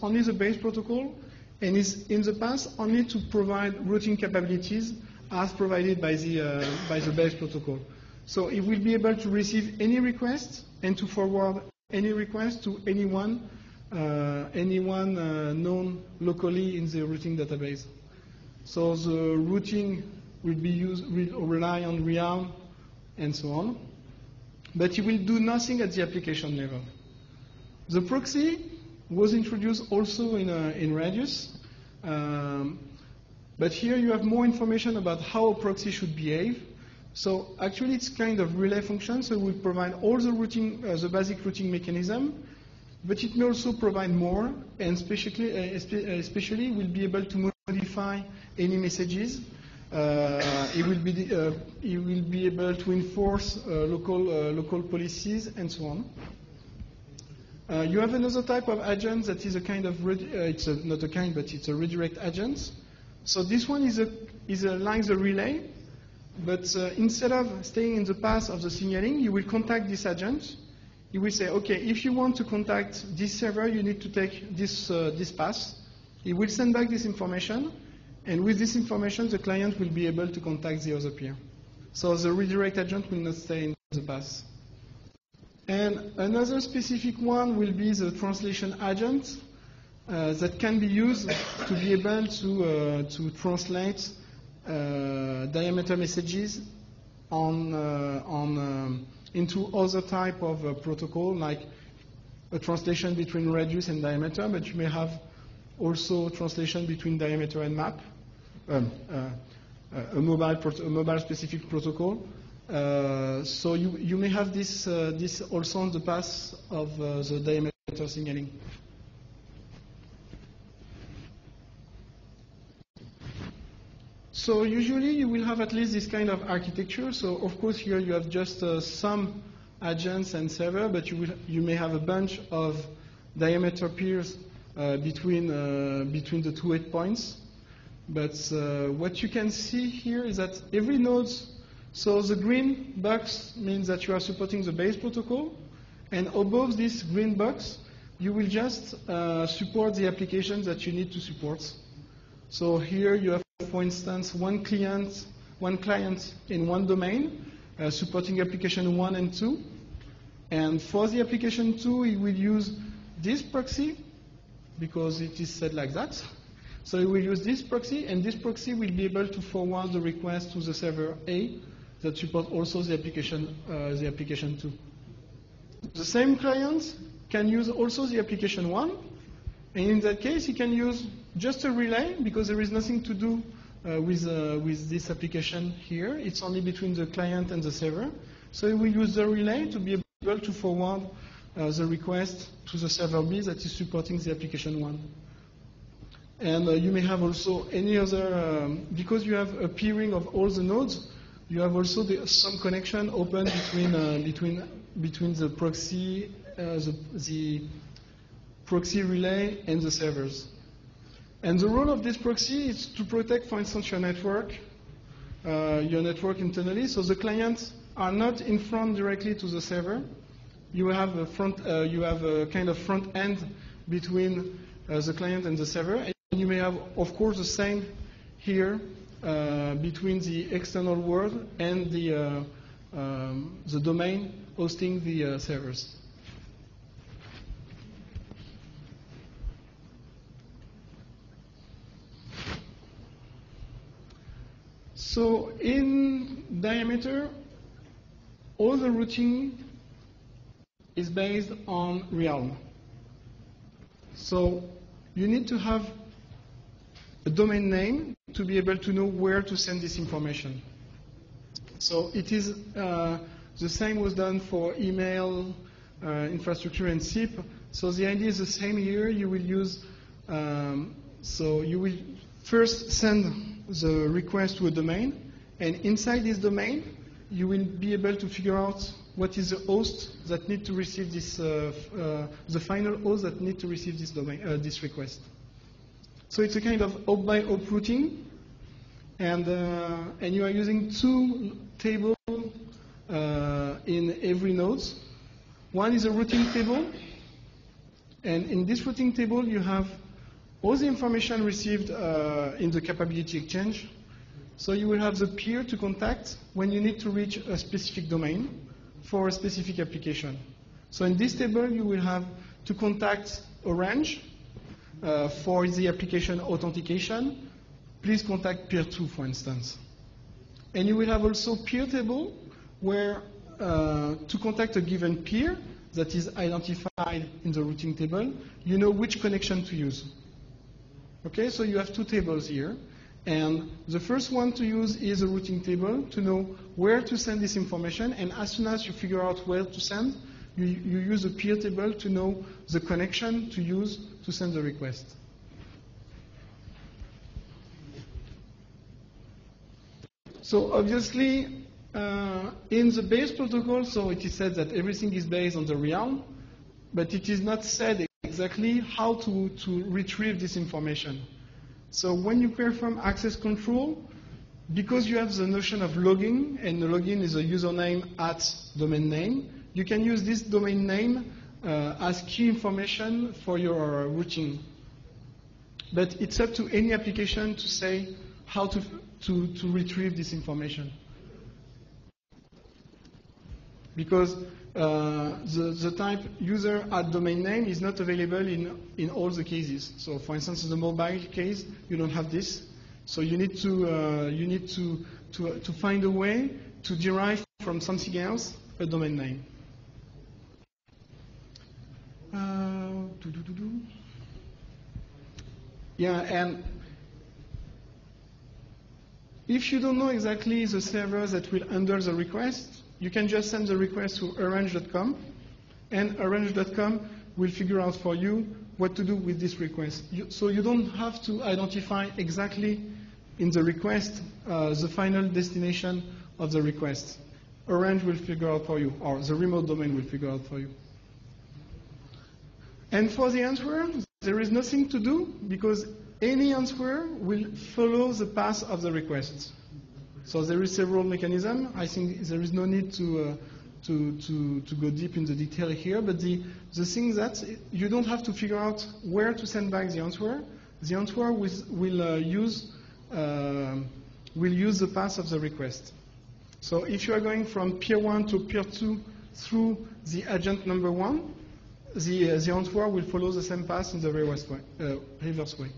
only the base protocol, and is in the past only to provide routing capabilities as provided by the base protocol. So it will be able to receive any request and to forward any request to anyone known locally in the routing database. So the routing will rely on realm and so on, but it will do nothing at the application level. The proxy was introduced also in Radius, but here you have more information about how a proxy should behave. So actually it's kind of relay function, so it will provide all the routing, the basic routing mechanism, but it may also provide more, and especially will be able to modify any messages. It will be able to enforce local policies and so on. You have another type of agent that is a kind of not a kind, but it's a redirect agent. So this one is like the relay, but instead of staying in the path of the signaling, you will contact this agent. You will say, okay, if you want to contact this server, you need to take this path. It will send back this information, and with this information, the client will be able to contact the other peer. So the redirect agent will not stay in the path. And another specific one will be the translation agent that can be used to be able to translate diameter messages into other type of protocol, like a translation between radius and diameter, but you may have also translation between diameter and map, a mobile specific protocol. So you may have this also on the path of the diameter signaling. So usually you will have at least this kind of architecture. So of course here you have just some agents and server, but you may have a bunch of diameter peers between the two endpoints. But what you can see here is that every node, so the green box means that you are supporting the base protocol, and above this green box you will just support the applications that you need to support. So here you have, for instance, one client in one domain supporting application 1 and 2. And for the application 2, it will use this proxy because it is set like that. So it will use this proxy, and this proxy will be able to forward the request to the server A that supports also the application 2. The same client can use also the application 1, and in that case, he can use just a relay because there is nothing to do with this application here. It's only between the client and the server. So he will use the relay to be able to forward the request to the server B that is supporting the application 1. And you may have also any other, because you have a peering of all the nodes, you have also some connection open between the proxy, the proxy relay and the servers. And the role of this proxy is to protect, for instance, your network internally. So the clients are not in front directly to the server. You have a kind of front end between the client and the server. And you may have, of course, the same here between the external world and the domain hosting the servers. So in diameter, all the routing is based on realm. So you need to have a domain name to be able to know where to send this information. So it is the same was done for email, infrastructure, and SIP. So the idea is the same here. You will use, so you will first send the request to a domain, and inside this domain, you will be able to figure out what is the host that need to receive this, the final host that need to receive this domain, this request. So it's a kind of hop-by-hop routing, and you are using two tables in every node. One is a routing table, and in this routing table you have all the information received in the capability exchange. So you will have the peer to contact when you need to reach a specific domain for a specific application. So in this table you will have to contact Orange for the application authentication. Please contact peer 2, for instance. And you will have also peer table where to contact a given peer that is identified in the routing table, you know which connection to use. Okay, so you have two tables here. And the first one to use is a routing table to know where to send this information. And as soon as you figure out where to send, you use a peer table to know the connection to use to send the request. So obviously, in the base protocol, so it is said that everything is based on the realm, but it is not said exactly how to retrieve this information. So when you perform access control, because you have the notion of logging, and the login is a username at domain name, you can use this domain name as key information for your routing. But it's up to any application to say how to retrieve this information. Because the type user at domain name is not available in all the cases. So, for instance, in the mobile case, you don't have this. So you need to find a way to derive from something else a domain name. Yeah, and if you don't know exactly the server that will handle the request, you can just send the request to orange.com, and orange.com will figure out for you what to do with this request. So you don't have to identify exactly in the request the final destination of the request. Orange will figure out for you, or the remote domain will figure out for you. And for the answer, there is nothing to do because any answer will follow the path of the request. So there is several mechanisms. I think there is no need to go deep in the detail here, but the thing that you don't have to figure out where to send back the answer. The answer will use the path of the request. So if you are going from peer 1 to peer 2 through the agent number 1, the answer will follow the same path in the reverse way.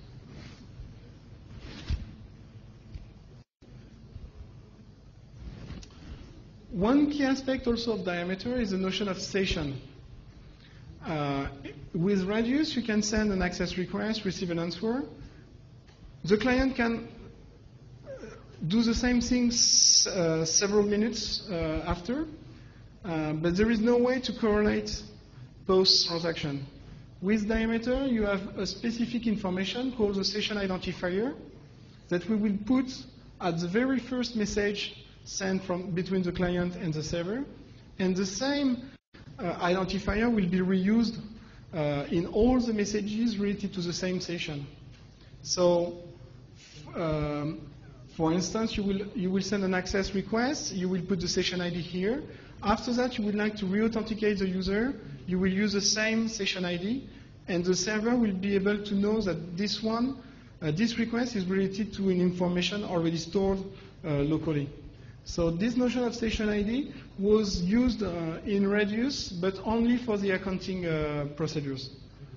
One key aspect also of diameter is the notion of session. With Radius, you can send an access request, receive an answer. The client can do the same thing several minutes after, but there is no way to correlate both transactions. With diameter, you have a specific information called the session identifier that we will put at the very first message sent from between the client and the server, and the same identifier will be reused in all the messages related to the same session. So, for instance, you will send an access request. You will put the session ID here. After that, you would like to re-authenticate the user. You will use the same session ID, and the server will be able to know that this request is related to an information already stored locally. So this notion of session ID was used in Radius, but only for the accounting procedures.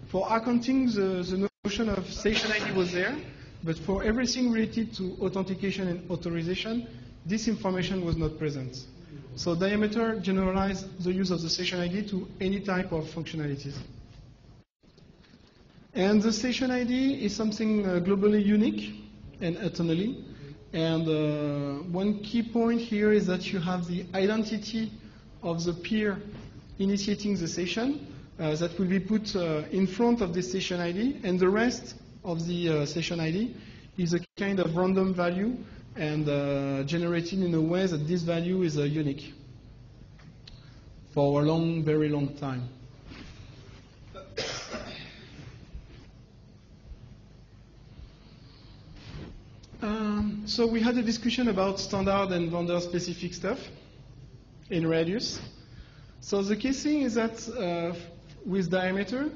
For accounting, the notion of session ID was there, but for everything related to authentication and authorization, this information was not present. So Diameter generalized the use of the session ID to any type of functionalities. And the station ID is something globally unique and eternally. And one key point here is that you have the identity of the peer initiating the session that will be put in front of the session ID, and the rest of the session ID is a kind of random value and generated in a way that this value is unique for a long, very long time. So we had a discussion about standard and vendor-specific stuff in Radius. So the key thing is that with Diameter,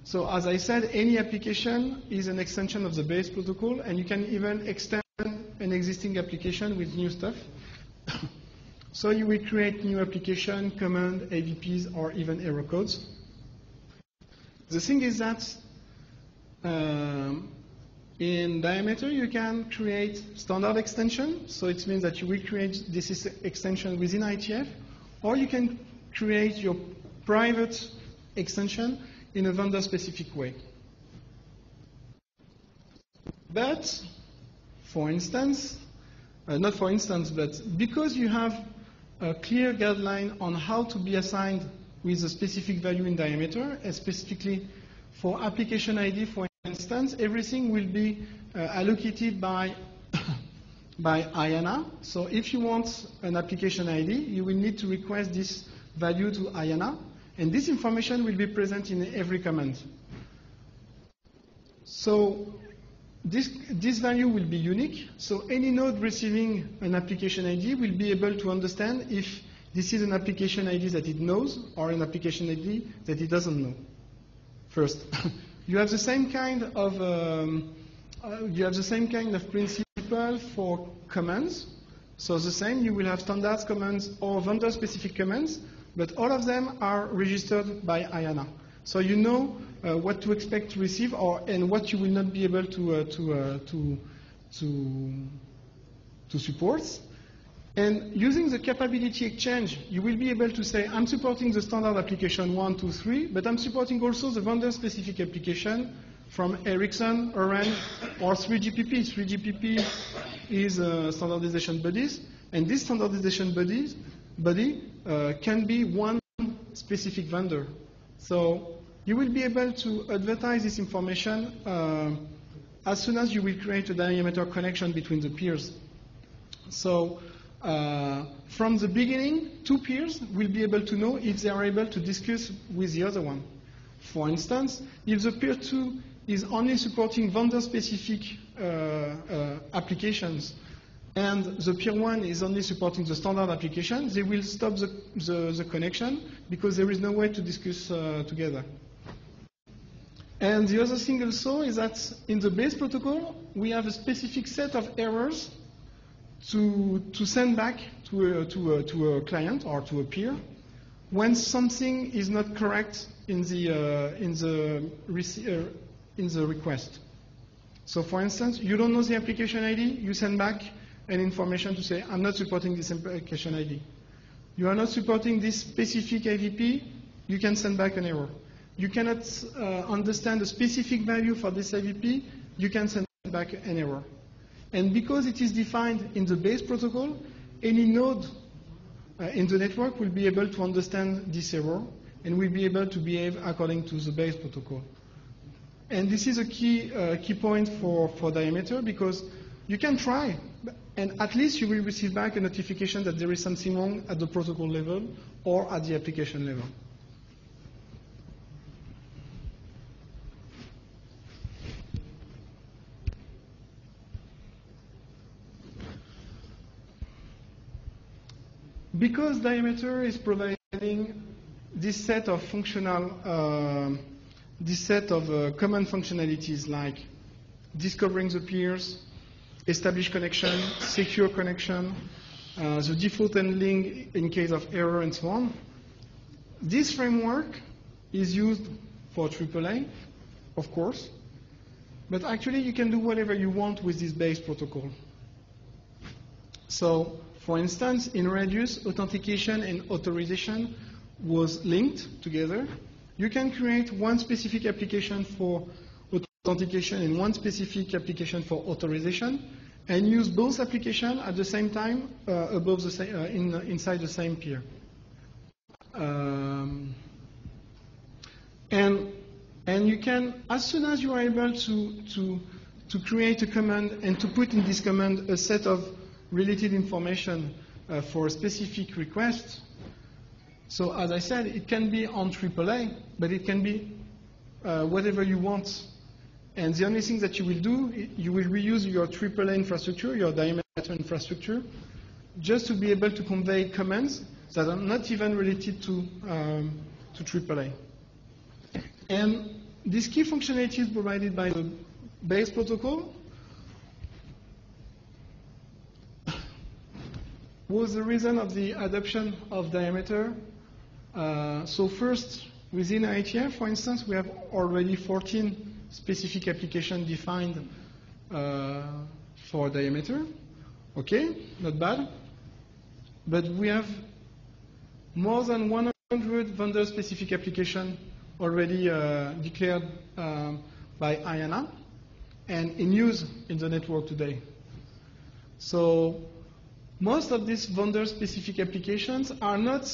so as I said, any application is an extension of the base protocol, and you can even extend an existing application with new stuff. So you will create new application, command, AVPs, or even error codes. The thing is that in Diameter, you can create standard extension. So it means that you will create this extension within IETF, or you can create your private extension in a vendor-specific way. But, for instance, not for instance, but because you have a clear guideline on how to be assigned with a specific value in Diameter, and specifically for application ID, for instance, everything will be allocated by IANA. So if you want an application ID, you will need to request this value to IANA, and this information will be present in every command. So this value will be unique, so any node receiving an application ID will be able to understand if this is an application ID that it knows or an application ID that it doesn't know. First, you have the same kind of principle for commands. So the same, you will have standard commands or vendor-specific commands, but all of them are registered by IANA. So you know what to expect to receive and what you will not be able to support. And using the capability exchange, you will be able to say, I'm supporting the standard application 1, 2, 3, but I'm supporting also the vendor-specific application from Ericsson, Orange, or 3GPP. 3GPP is standardization bodies, and this standardization body can be one specific vendor. So you will be able to advertise this information as soon as you will create a Diameter connection between the peers. So from the beginning, two peers will be able to know if they are able to discuss with the other one. For instance, if the peer 2 is only supporting vendor-specific applications and the peer 1 is only supporting the standard application, they will stop the connection because there is no way to discuss together. And the other thing also is that in the base protocol, we have a specific set of errors to send back to a client or to a peer when something is not correct in the request. So for instance, you don't know the application ID, you send back an information to say, I'm not supporting this application ID. You are not supporting this specific AVP, you can send back an error. You cannot understand a specific value for this AVP, you can send back an error. And because it is defined in the base protocol, any node in the network will be able to understand this error and will be able to behave according to the base protocol. And this is a key point for Diameter, because you can try, and at least you will receive back a notification that there is something wrong at the protocol level or at the application level. Because Diameter is providing this set of functional, common functionalities like discovering the peers, establish connection, secure connection, the default handling in case of error, and so on. This framework is used for AAA, of course, but actually you can do whatever you want with this base protocol. So, for instance, in Radius, authentication and authorization was linked together. you can create one specific application for authentication and one specific application for authorization, and use both applications at the same time above the inside the same peer. And you can, as soon as you are able to create a command and to put in this command a set of related information for a specific request. So as I said, it can be on AAA, but it can be whatever you want. And the only thing that you will do, you will reuse your AAA infrastructure, your diameter infrastructure, just to be able to convey commands that are not even related to AAA. And this key functionality is provided by the base protocol. Was the reason of the adoption of diameter. So first, within IETF, for instance, we have already 14 specific applications defined for diameter. Okay, not bad. But we have more than 100 vendor-specific applications already declared by IANA and in use in the network today. So most of these vendor-specific applications are not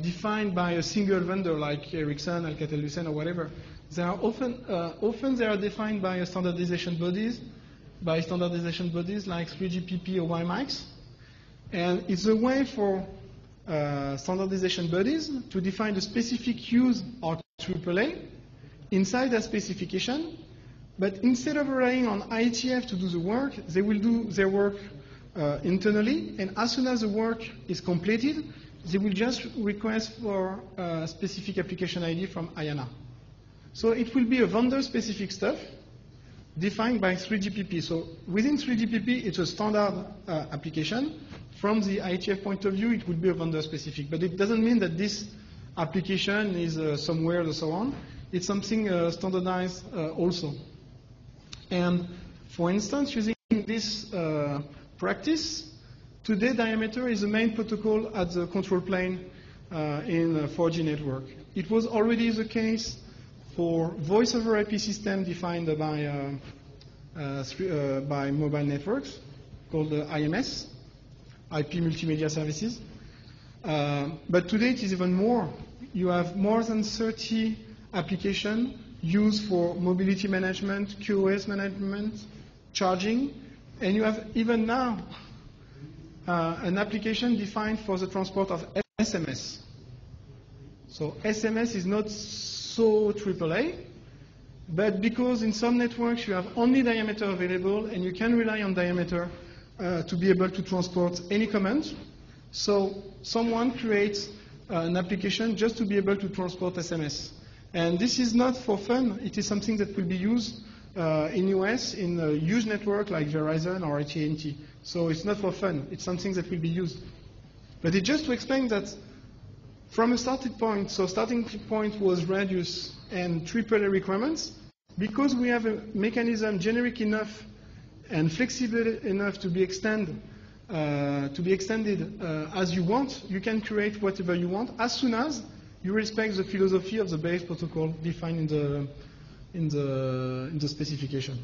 defined by a single vendor like Ericsson, Alcatel-Lucent, or whatever. They are often they are defined by standardization bodies, like 3GPP or WiMAX. And it's a way for standardization bodies to define the specific use of AAA inside their specification. But instead of relying on IETF to do the work, they will do their work internally. And as soon as the work is completed, they will just request for a specific application ID from IANA. So it will be a vendor-specific stuff defined by 3GPP. So within 3GPP, it's a standard application. From the IETF point of view, it would be a vendor-specific. But it doesn't mean that this application is somewhere or so on. It's something standardized also. And for instance, using this practice, today diameter is the main protocol at the control plane in a 4G network. It was already the case for voice over IP system defined by mobile networks called IMS, IP Multimedia Services. But today it is even more. You have more than 30 applications used for mobility management, QoS management, charging, and you have even now an application defined for the transport of SMS. So SMS is not so AAA, but because in some networks you have only diameter available and you can rely on diameter to be able to transport any command. So someone creates an application just to be able to transport SMS. And this is not for fun. It is something that will be used in US in a huge network like Verizon or AT&T. So it's not for fun. It's something that will be used. But it's just to explain that from a starting point, so starting point was radius and AAA requirements, because we have a mechanism generic enough and flexible enough to be extended as you want, you can create whatever you want as soon as you respect the philosophy of the base protocol defined in the specification.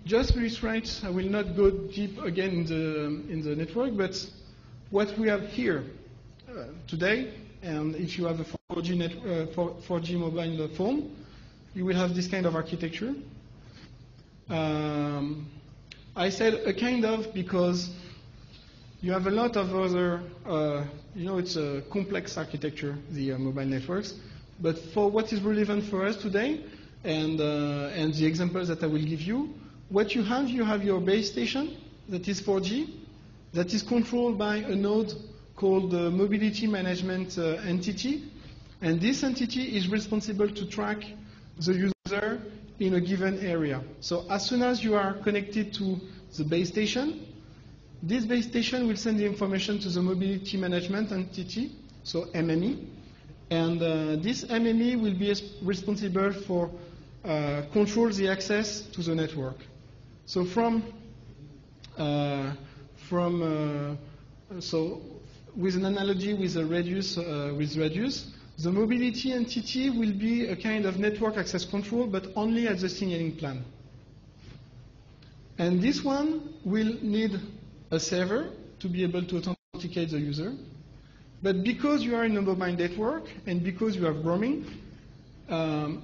Just to illustrate, I will not go deep again in the network, but what we have here today, and if you have a 4G mobile phone, you will have this kind of architecture. I said a kind of because you have a lot of other, it's a complex architecture, the mobile networks. But for what is relevant for us today, and the examples that I will give you, what you have your base station that is 4G, that is controlled by a node called the Mobility Management Entity. And this entity is responsible to track the user in a given area. So as soon as you are connected to the base station, this base station will send the information to the Mobility Management Entity, so MME. And this MME will be responsible for control the access to the network. So so with an analogy with a radius, the mobility entity will be a kind of network access control, but only at the signaling plan. And this one will need a server to be able to authenticate the user. But because you are in a mobile network and because you have roaming,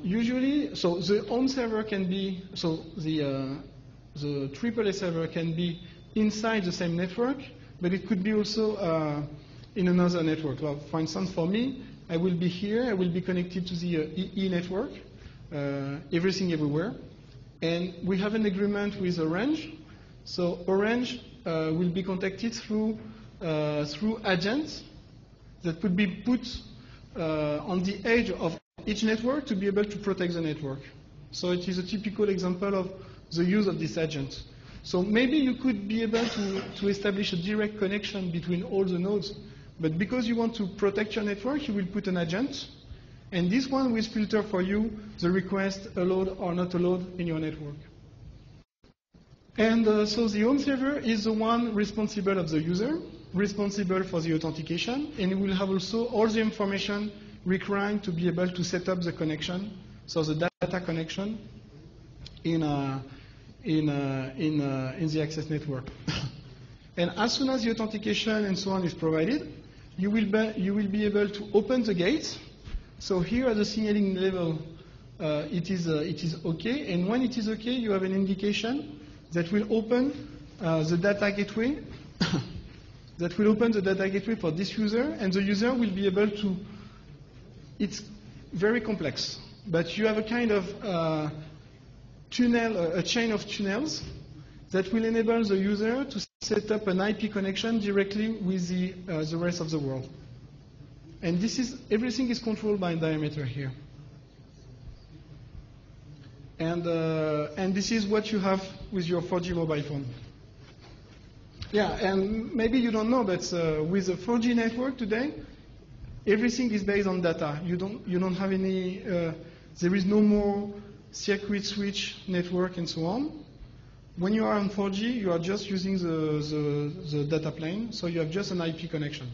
usually, so the home server can be, so the AAA server can be inside the same network, but it could be also in another network. For instance, for me, I will be here, I will be connected to the EE network, everything everywhere. And we have an agreement with Orange. So Orange will be contacted through agents that could be put on the edge of each network to be able to protect the network. So it is a typical example of the use of this agent. So maybe you could be able to establish a direct connection between all the nodes, but because you want to protect your network, you will put an agent, and this one will filter for you the request allowed or not allowed in your network. And so the home server is the one responsible of the user, responsible for the authentication, and it will have also all the information required to be able to set up the connection, so the data connection in the access network. And as soon as the authentication and so on is provided, you will be able to open the gate. So here at the signaling level, it is OK. And when it is OK, you have an indication that will open the data gateway. That will open the data gateway for this user, and the user will be able to. It's very complex, but you have a kind of tunnel, a chain of tunnels that will enable the user to set up an IP connection directly with the rest of the world. And everything is controlled by diameter here. And this is what you have with your 4G mobile phone. Yeah, and maybe you don't know, but with a 4G network today, everything is based on data. You don't have any. There is no more circuit switch network and so on. When you are on 4G, you are just using the data plane, so you have just an IP connection.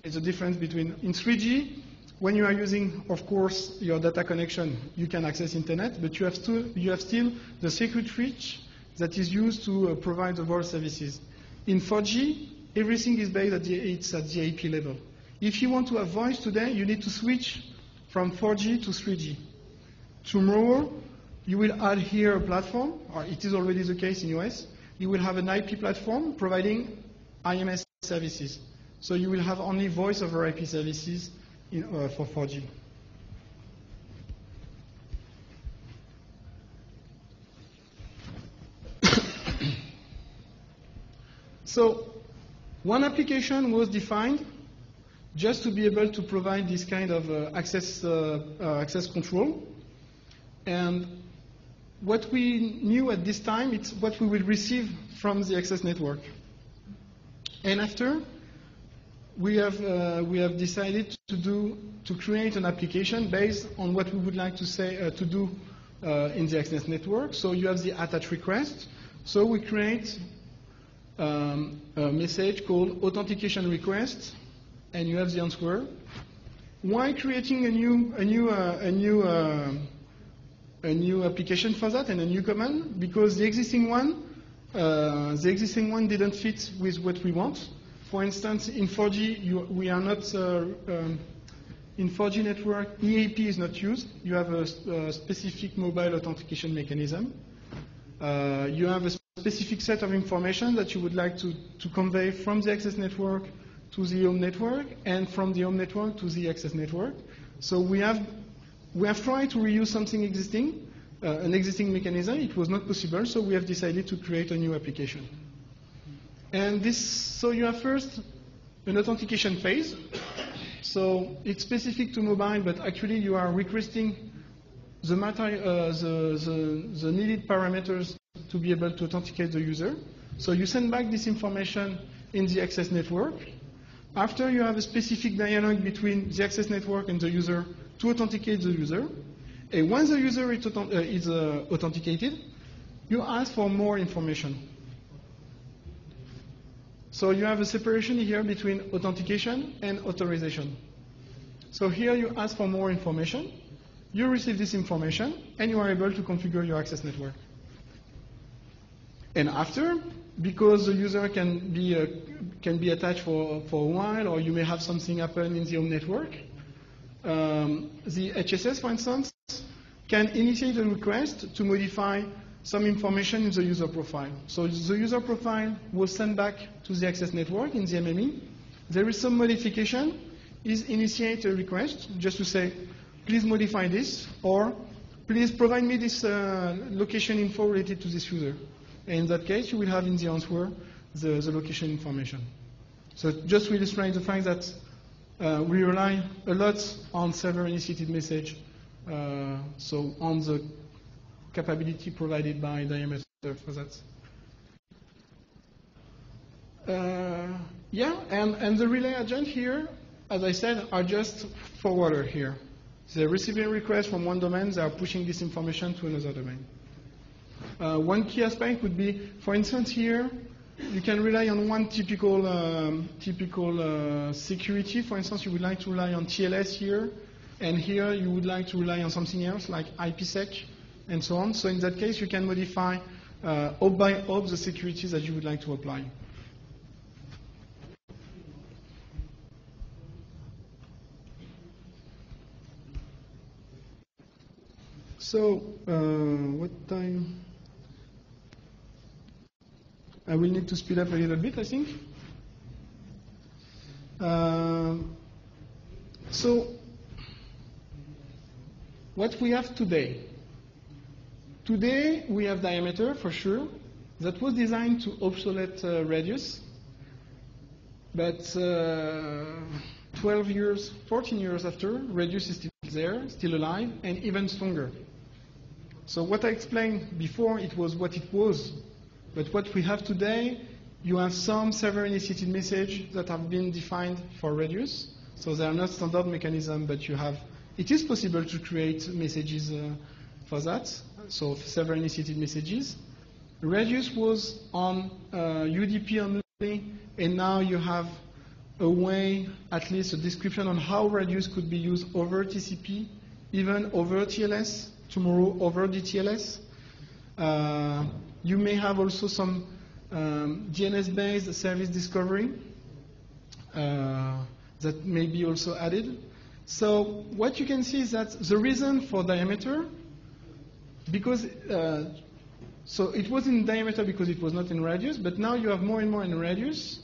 It's a difference between in 3G. When you are using, of course, your data connection, you can access internet, but you have still the circuit switch that is used to provide the voice services. In 4G, everything is based at the IP level. If you want to have voice today, you need to switch from 4G to 3G. Tomorrow, you will add here a platform, or it is already the case in US. You will have an IP platform providing IMS services. So you will have only voice over IP services for 4G. So one application was defined just to be able to provide this kind of access control. And what we knew at this time, it's what we will receive from the access network. And after, we have decided to create an application based on what we would like to say to do in the access network. So you have the attach request. So we create a message called authentication request, and you have the answer. Why creating a new application for that and a new command? Because the existing one didn't fit with what we want. For instance, in 4G, we are not in 4G network. EAP is not used. You have a specific mobile authentication mechanism. You have a specific set of information that you would like to convey from the access network to the home network, and from the home network to the access network. So we have tried to reuse something existing, an existing mechanism. It was not possible, so we have decided to create a new application. And so you have first an authentication phase. So it's specific to mobile, but actually you are requesting the needed parameters to be able to authenticate the user. So you send back this information in the access network. After, you have a specific dialogue between the access network and the user to authenticate the user. And once the user is authenticated, you ask for more information. So you have a separation here between authentication and authorization. So here you ask for more information, you receive this information, and you are able to configure your access network. And after, because the user can be attached for a while, or you may have something happen in the home network, the HSS, for instance, can initiate a request to modify some information in the user profile. So the user profile was sent back to the access network in the MME. There is some modification, is initiate a request just to say, please modify this, or please provide me this location info related to this user. And in that case, you will have in the answer the location information. So just to illustrate the fact that we rely a lot on server-initiated message, so on the capability provided by Diameter for that. Yeah, and the relay agent here, as I said, are just forwarder here. They're receiving requests from one domain, they are pushing this information to another domain. One key aspect would be, for instance, here, you can rely on one typical security. For instance, you would like to rely on TLS here, and here you would like to rely on something else like IPsec and so on. So in that case, you can modify hop by hop the securities that you would like to apply. So what time? I will need to speed up a little bit, I think. So what we have today. Today we have Diameter for sure. That was designed to obsolete Radius. But 12 years, 14 years after, Radius is still there, still alive, and even stronger. So what I explained before, it was what it was. But what we have today, you have some server-initiated messages that have been defined for Radius. So they are not standard mechanism, but you have. It is possible to create messages for that. So server-initiated messages. Radius was on UDP only, and now you have a way, at least a description on how Radius could be used over TCP, even over TLS, tomorrow over DTLS. You may have also some DNS-based service discovery that may be also added. So what you can see is that the reason for Diameter, because so it was in Diameter because it was not in Radius, but now you have more and more in Radius.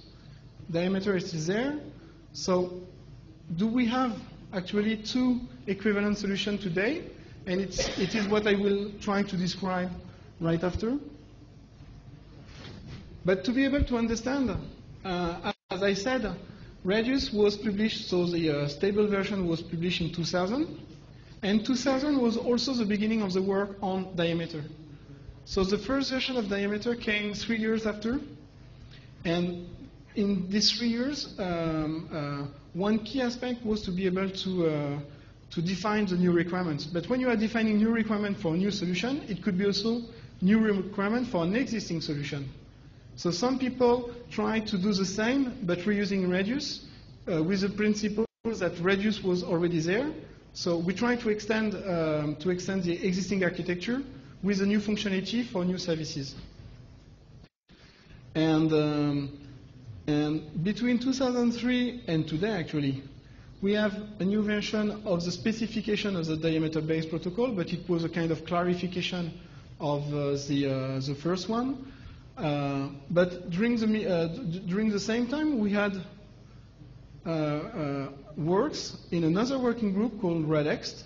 Diameter is still there. So do we have actually two equivalent solutions today? And it is what I will try to describe right after. But to be able to understand, as I said, Radius was published, so the stable version was published in 2000. And 2000 was also the beginning of the work on Diameter. So the first version of Diameter came 3 years after. And in these 3 years, one key aspect was to be able to define the new requirements. But when you are defining new requirement for a new solution, it could be also new requirement for an existing solution. So some people try to do the same, but reusing Radius with the principle that Radius was already there. So we try to extend the existing architecture with a new functionality for new services. And between 2003 and today, actually, we have a new version of the specification of the Diameter-based protocol, but it was a kind of clarification of the first one. But during the same time, we had works in another working group called RedX,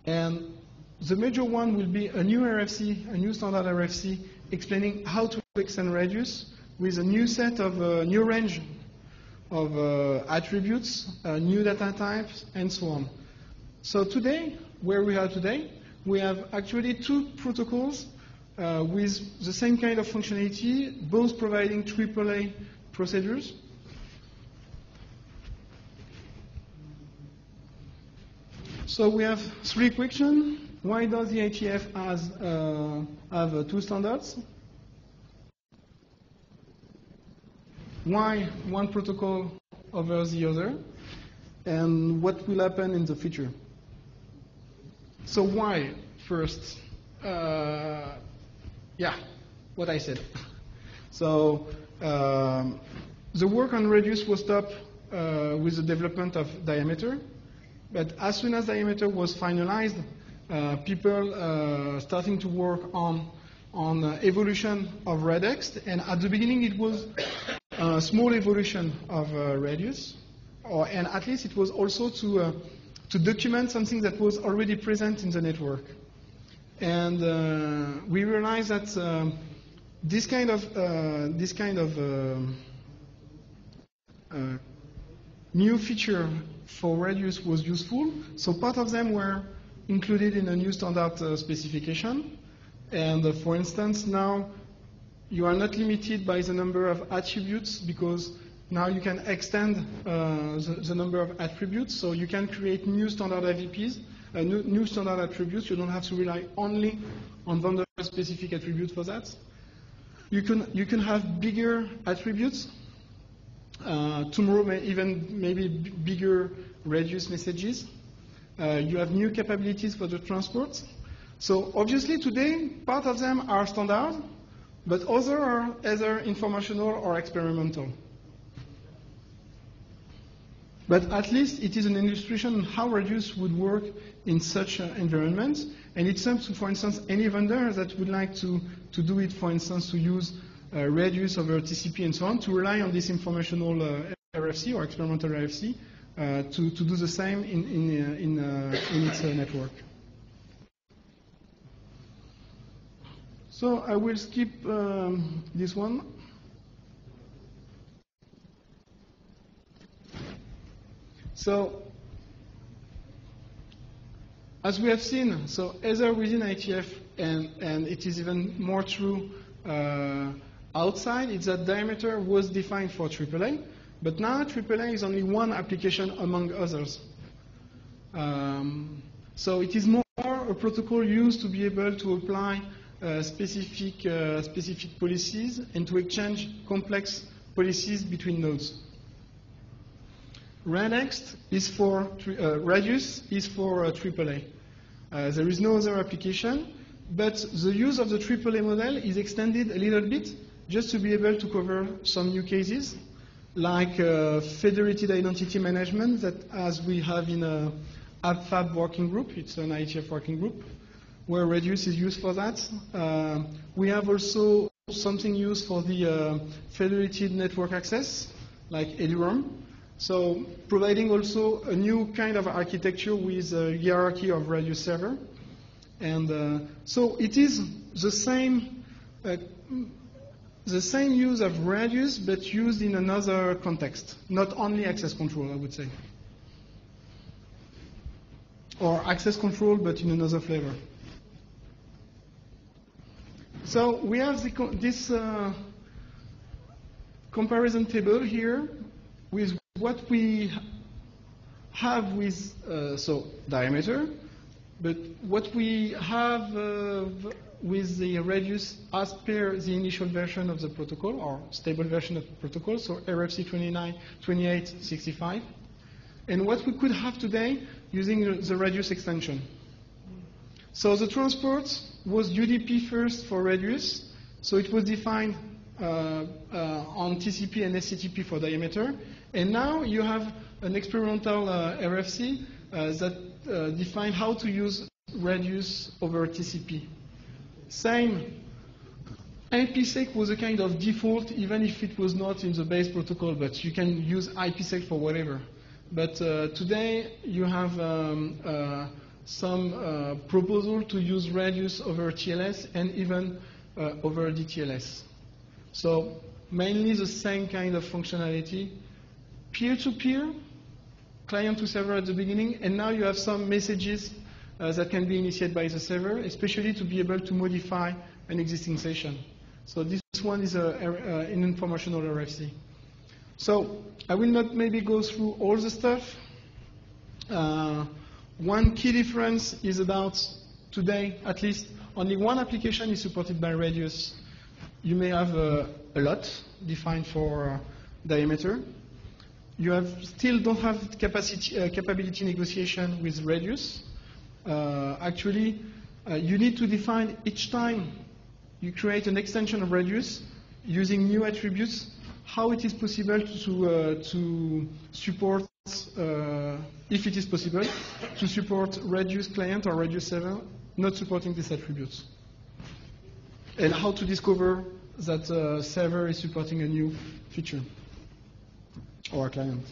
and the major one will be a new RFC, a new standard RFC, explaining how to extend Radius with a new set of new range of attributes, new data types, and so on. So today, where we are today, we have actually two protocols with the same kind of functionality, both providing AAA procedures. So we have three questions. Why does the IETF have two standards? Why one protocol over the other? And what will happen in the future? So why first? Yeah, what I said. So the work on Radius was stopped with the development of Diameter, but as soon as Diameter was finalized, people starting to work on evolution of Redex, and at the beginning it was a small evolution of Radius, and at least it was also to document something that was already present in the network. And we realized that this kind of new feature for Radius was useful. So part of them were included in a new standard specification. And for instance, now you are not limited by the number of attributes, because now you can extend the number of attributes. So you can create new standard AVPs, new standard attributes. You don't have to rely only on vendor-specific attributes for that. You can have bigger attributes. Tomorrow, maybe bigger Radius messages. You have new capabilities for the transport. So obviously today, part of them are standard, but others are either informational or experimental. But at least it is an illustration of how Radius would work in such an environment. And it's up to, for instance, any vendor that would like to do it, for instance, to use Radius over TCP and so on, to rely on this informational RFC or experimental RFC to do the same in its network. So I will skip this one. So, as we have seen, so either within IETF, and it is even more true outside, it's that Diameter was defined for AAA, but now AAA is only one application among others. So it is more a protocol used to be able to apply specific policies and to exchange complex policies between nodes. Radius is for AAA. There is no other application, but the use of the AAA model is extended a little bit just to be able to cover some new cases, like federated identity management, that as we have in a AppFab working group, it's an IETF working group, where Radius is used for that. We have also something used for the federated network access, like EduRAM. So providing also a new kind of architecture with a hierarchy of Radius server. And so it is the same use of Radius, but used in another context, not only access control, I would say. Or access control, but in another flavor. So we have this comparison table here with what we have with Diameter, but what we have with the Radius as per the initial version of the protocol, or stable version of the protocol, so RFC 2865, and what we could have today using the Radius extension. So the transport was UDP first for Radius, so it was defined on TCP and SCTP for Diameter, and now you have an experimental RFC that define how to use Radius over TCP. Same, IPsec was a kind of default, even if it was not in the base protocol, but you can use IPsec for whatever. But today you have some proposal to use Radius over TLS and even over DTLS. So mainly the same kind of functionality, peer-to-peer, client to server at the beginning, and now you have some messages that can be initiated by the server, especially to be able to modify an existing session. So this one is an informational RFC. So I will not maybe go through all the stuff. One key difference is about today, at least, only one application is supported by radius. You may have a lot defined for diameter. You still don't have capability negotiation with radius. Actually, you need to define each time you create an extension of radius using new attributes, how it is possible to support, if it is possible, to support radius client or radius server not supporting these attributes. And how to discover that server is supporting a new feature or a client.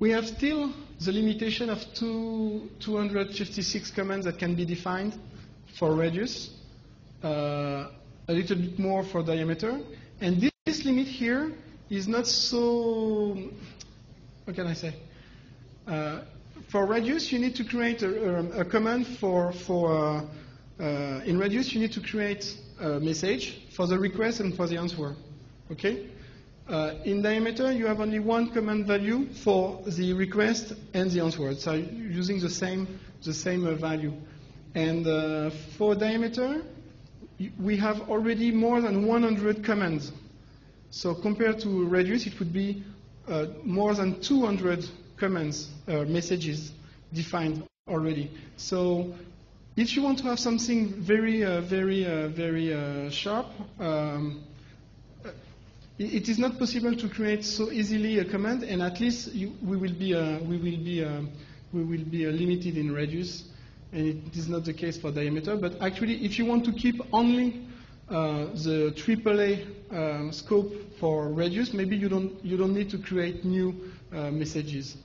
We have still the limitation of 256 commands that can be defined for radius, a little bit more for diameter. And this limit here is not so, what can I say? For radius, you need to create a command in radius, you need to create a message for the request and for the answer. Okay? In diameter, you have only one command value for the request and the answer. So using the same value. And for diameter, we have already more than 100 commands. So compared to radius, it would be more than 200 commands, messages defined already. So if you want to have something very sharp, it is not possible to create so easily a command, and at least we will be limited in radius, and it is not the case for diameter. But actually, if you want to keep only the AAA scope for radius, maybe you don't need to create new messages.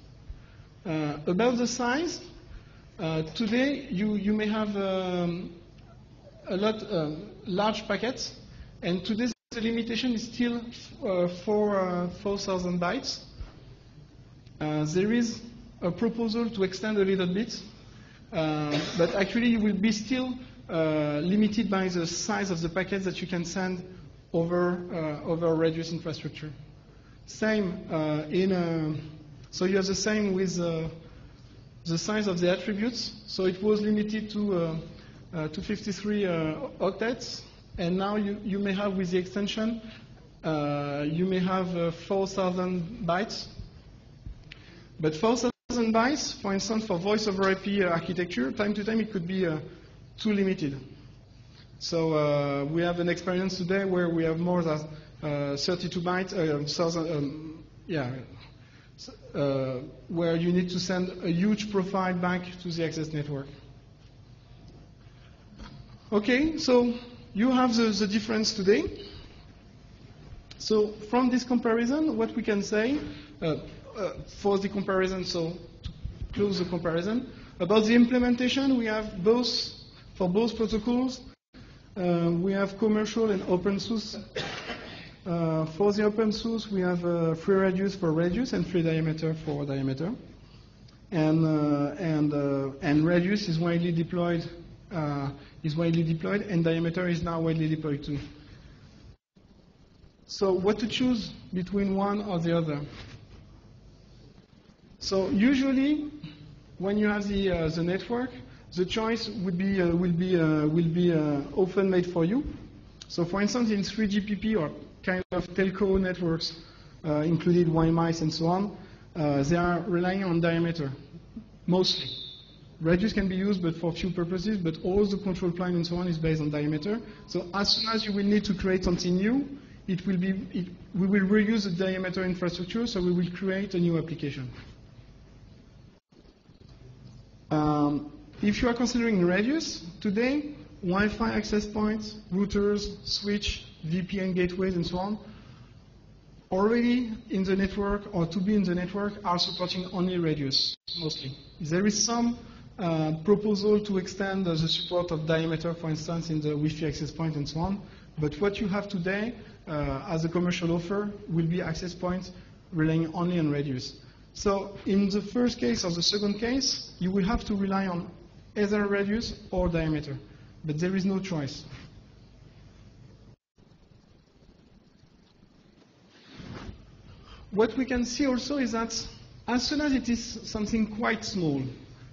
About the size, today you may have large packets, and today the limitation is still 4,000 bytes. There is a proposal to extend a little bit, but actually you will be still limited by the size of the packets that you can send over radius infrastructure. Same so you have the same with the size of the attributes. So it was limited to 53 octets. And now you may have, with the extension, you may have 4,000 bytes. But 4,000 bytes, for instance, for voice over IP architecture, time to time it could be too limited. So we have an experience today where we have more than 32 bytes, where you need to send a huge profile back to the access network. Okay, so you have the difference today. So from this comparison, what we can say for the comparison, so to close the comparison, about the implementation, we have for both protocols, we have commercial and open source. For the open source, we have free radius for radius and free diameter for diameter. And radius is widely deployed. And diameter is now widely deployed too. So what to choose between one or the other? So usually, when you have the network, the choice will be often made for you. So for instance, in 3GPP or kind of telco networks, including WiMice and so on, they are relying on diameter, mostly. Radius can be used, but for few purposes, but all the control plane and so on is based on diameter. So as soon as you will need to create something new, we will reuse the diameter infrastructure, so we will create a new application. If you are considering radius, today, Wi-Fi access points, routers, switch, VPN gateways, and so on, already in the network or to be in the network are supporting only radius, mostly. There is some proposal to extend the support of diameter, for instance, in the Wi-Fi access point and so on. But what you have today as a commercial offer will be access points relying only on radius. So in the first case or the second case, you will have to rely on either radius or diameter. But there is no choice. What we can see also is that As soon as it is something quite small,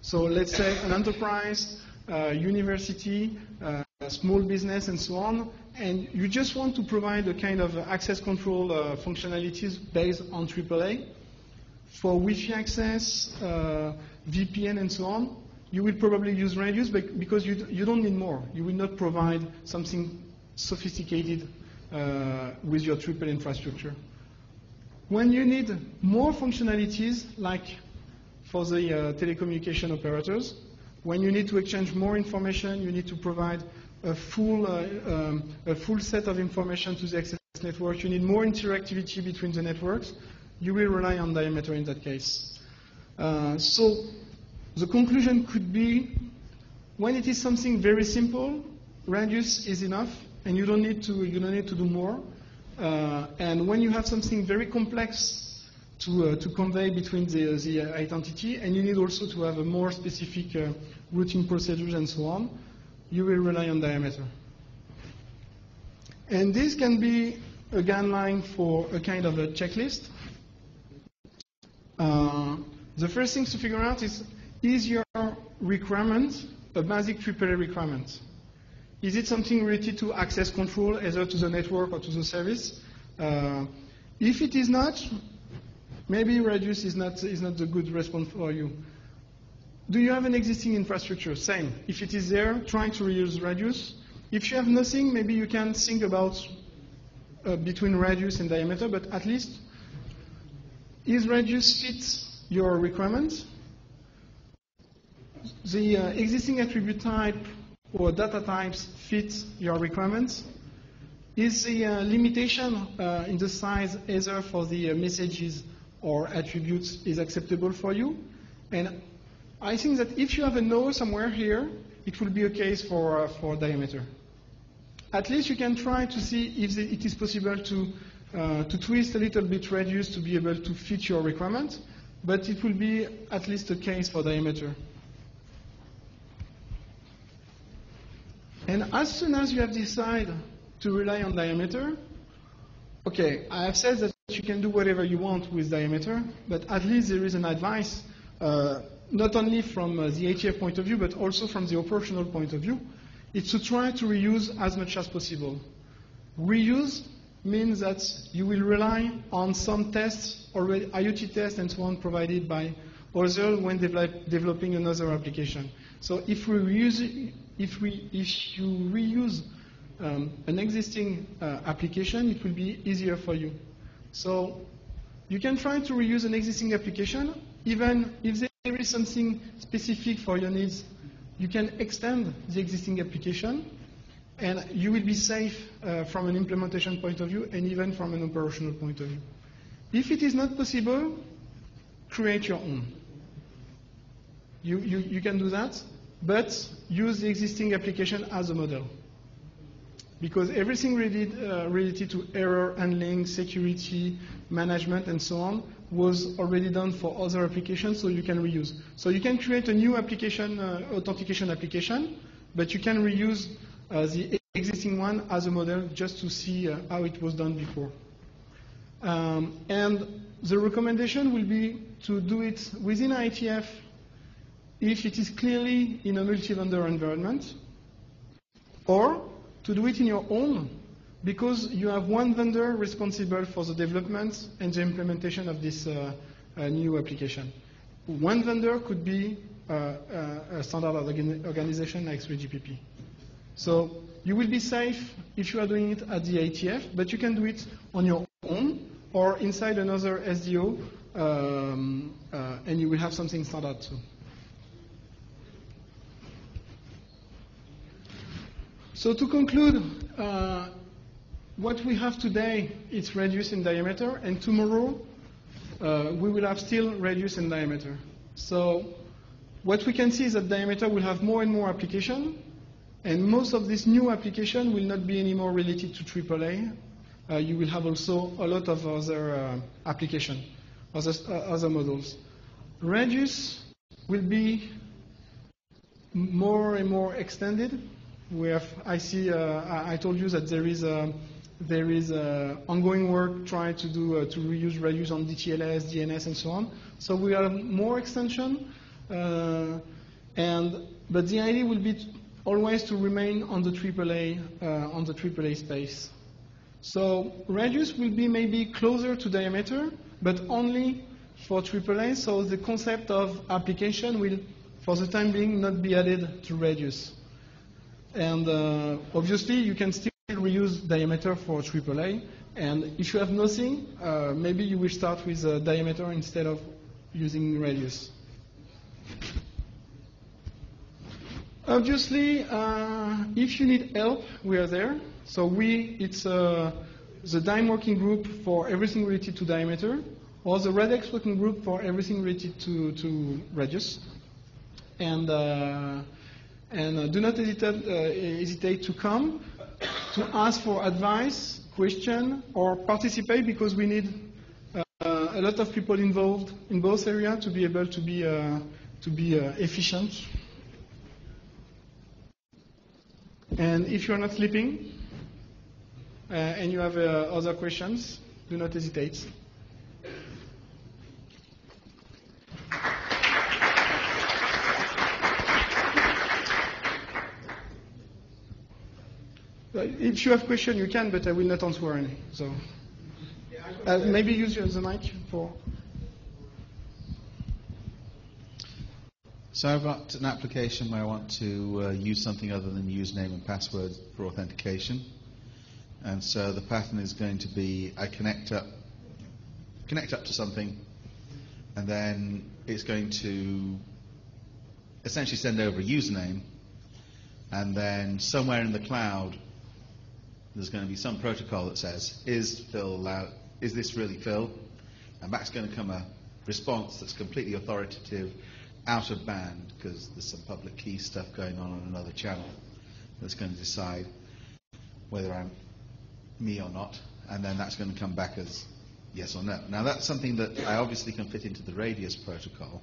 so let's say an enterprise, university, small business, and so on, and you just want to provide a kind of access control functionalities based on AAA, for Wi-Fi access, VPN, and so on, you will probably use Radius because you don't need more. You will not provide something sophisticated with your AAA infrastructure. When you need more functionalities, like for the telecommunication operators, when you need to exchange more information, you need to provide a full set of information to the access network, you need more interactivity between the networks, you will rely on Diameter in that case. So the conclusion could be, when it is something very simple, Radius is enough, and you don't need to do more. And when you have something very complex to convey between the identity, and you need also to have a more specific routing procedures and so on, you will rely on Diameter. And this can be a guideline for a kind of a checklist. The first thing to figure out is your requirement a basic AAA requirement? Is it something related to access control, either to the network or to the service? If it is not, maybe Radius is not the good response for you. Do you have an existing infrastructure? Same. If it is there, try to reuse Radius. If you have nothing, maybe you can think about between Radius and Diameter, but at least, is Radius fit your requirements? The existing attribute type or data types fit your requirements? Is the limitation in the size either for the messages or attributes is acceptable for you? And I think that if you have a no somewhere here, it will be a case for Diameter. At least you can try to see if it is possible to twist a little bit Radius to be able to fit your requirement, but it will be at least a case for Diameter. And as soon as you have decided to rely on Diameter, okay, I have said that you can do whatever you want with Diameter, but at least there is an advice, not only from the IETF point of view, but also from the operational point of view. It's to try to reuse as much as possible. Reuse means that you will rely on some tests, already IoT tests and so on, provided by others when developing another application. So if you reuse an existing application, it will be easier for you. So you can try to reuse an existing application, even if there is something specific for your needs. You can extend the existing application, and you will be safe from an implementation point of view and even from an operational point of view. If it is not possible, create your own. You can do that, but use the existing application as a model. Because everything related to error handling, security, management, and so on was already done for other applications, so you can reuse. So you can create a new application, authentication application, but you can reuse the existing one as a model just to see how it was done before. And the recommendation will be to do it within IETF if it is clearly in a multi-vendor environment, or to do it in your own, because you have one vendor responsible for the development and the implementation of this new application. One vendor could be a standard organization like 3GPP. So you will be safe if you are doing it at the IETF, but you can do it on your own or inside another SDO, and you will have something standard too. So to conclude, what we have today is Radius and Diameter, and tomorrow we will have still Radius and Diameter. So what we can see is that Diameter will have more and more application, and most of these new application will not be anymore related to AAA. You will have also a lot of other application, other models. Radius will be more and more extended. I told you that there is There is ongoing work trying to do to reuse radius on DTLS, DNS, and so on. So we have more extension, but the idea will be always to remain on the AAA space. So radius will be maybe closer to diameter, but only for AAA. So the concept of application will, for the time being, not be added to radius. And obviously, you can still reuse diameter for AAA. And if you have nothing, maybe you will start with diameter instead of using radius. Obviously, if you need help, we are there. So it's the DIME working group for everything related to diameter, or the REDX working group for everything related to radius. And do not hesitate to come, to ask for advice, question, or participate, because we need a lot of people involved in both areas to be able to be efficient. And if you're not sleeping and you have other questions, do not hesitate. If you have questions, you can, but I will not answer any. So maybe use the mic for. So I've got an application where I want to use something other than username and password for authentication. And so the pattern is going to be I connect up to something, and then it's going to essentially send over a username, and then somewhere in the cloud there's going to be some protocol that says, is this really Phil? And back's going to come a response that's completely authoritative, out of band, because there's some public key stuff going on another channel that's going to decide whether I'm me or not, and then that's going to come back as yes or no. Now that's something that I obviously can fit into the radius protocol,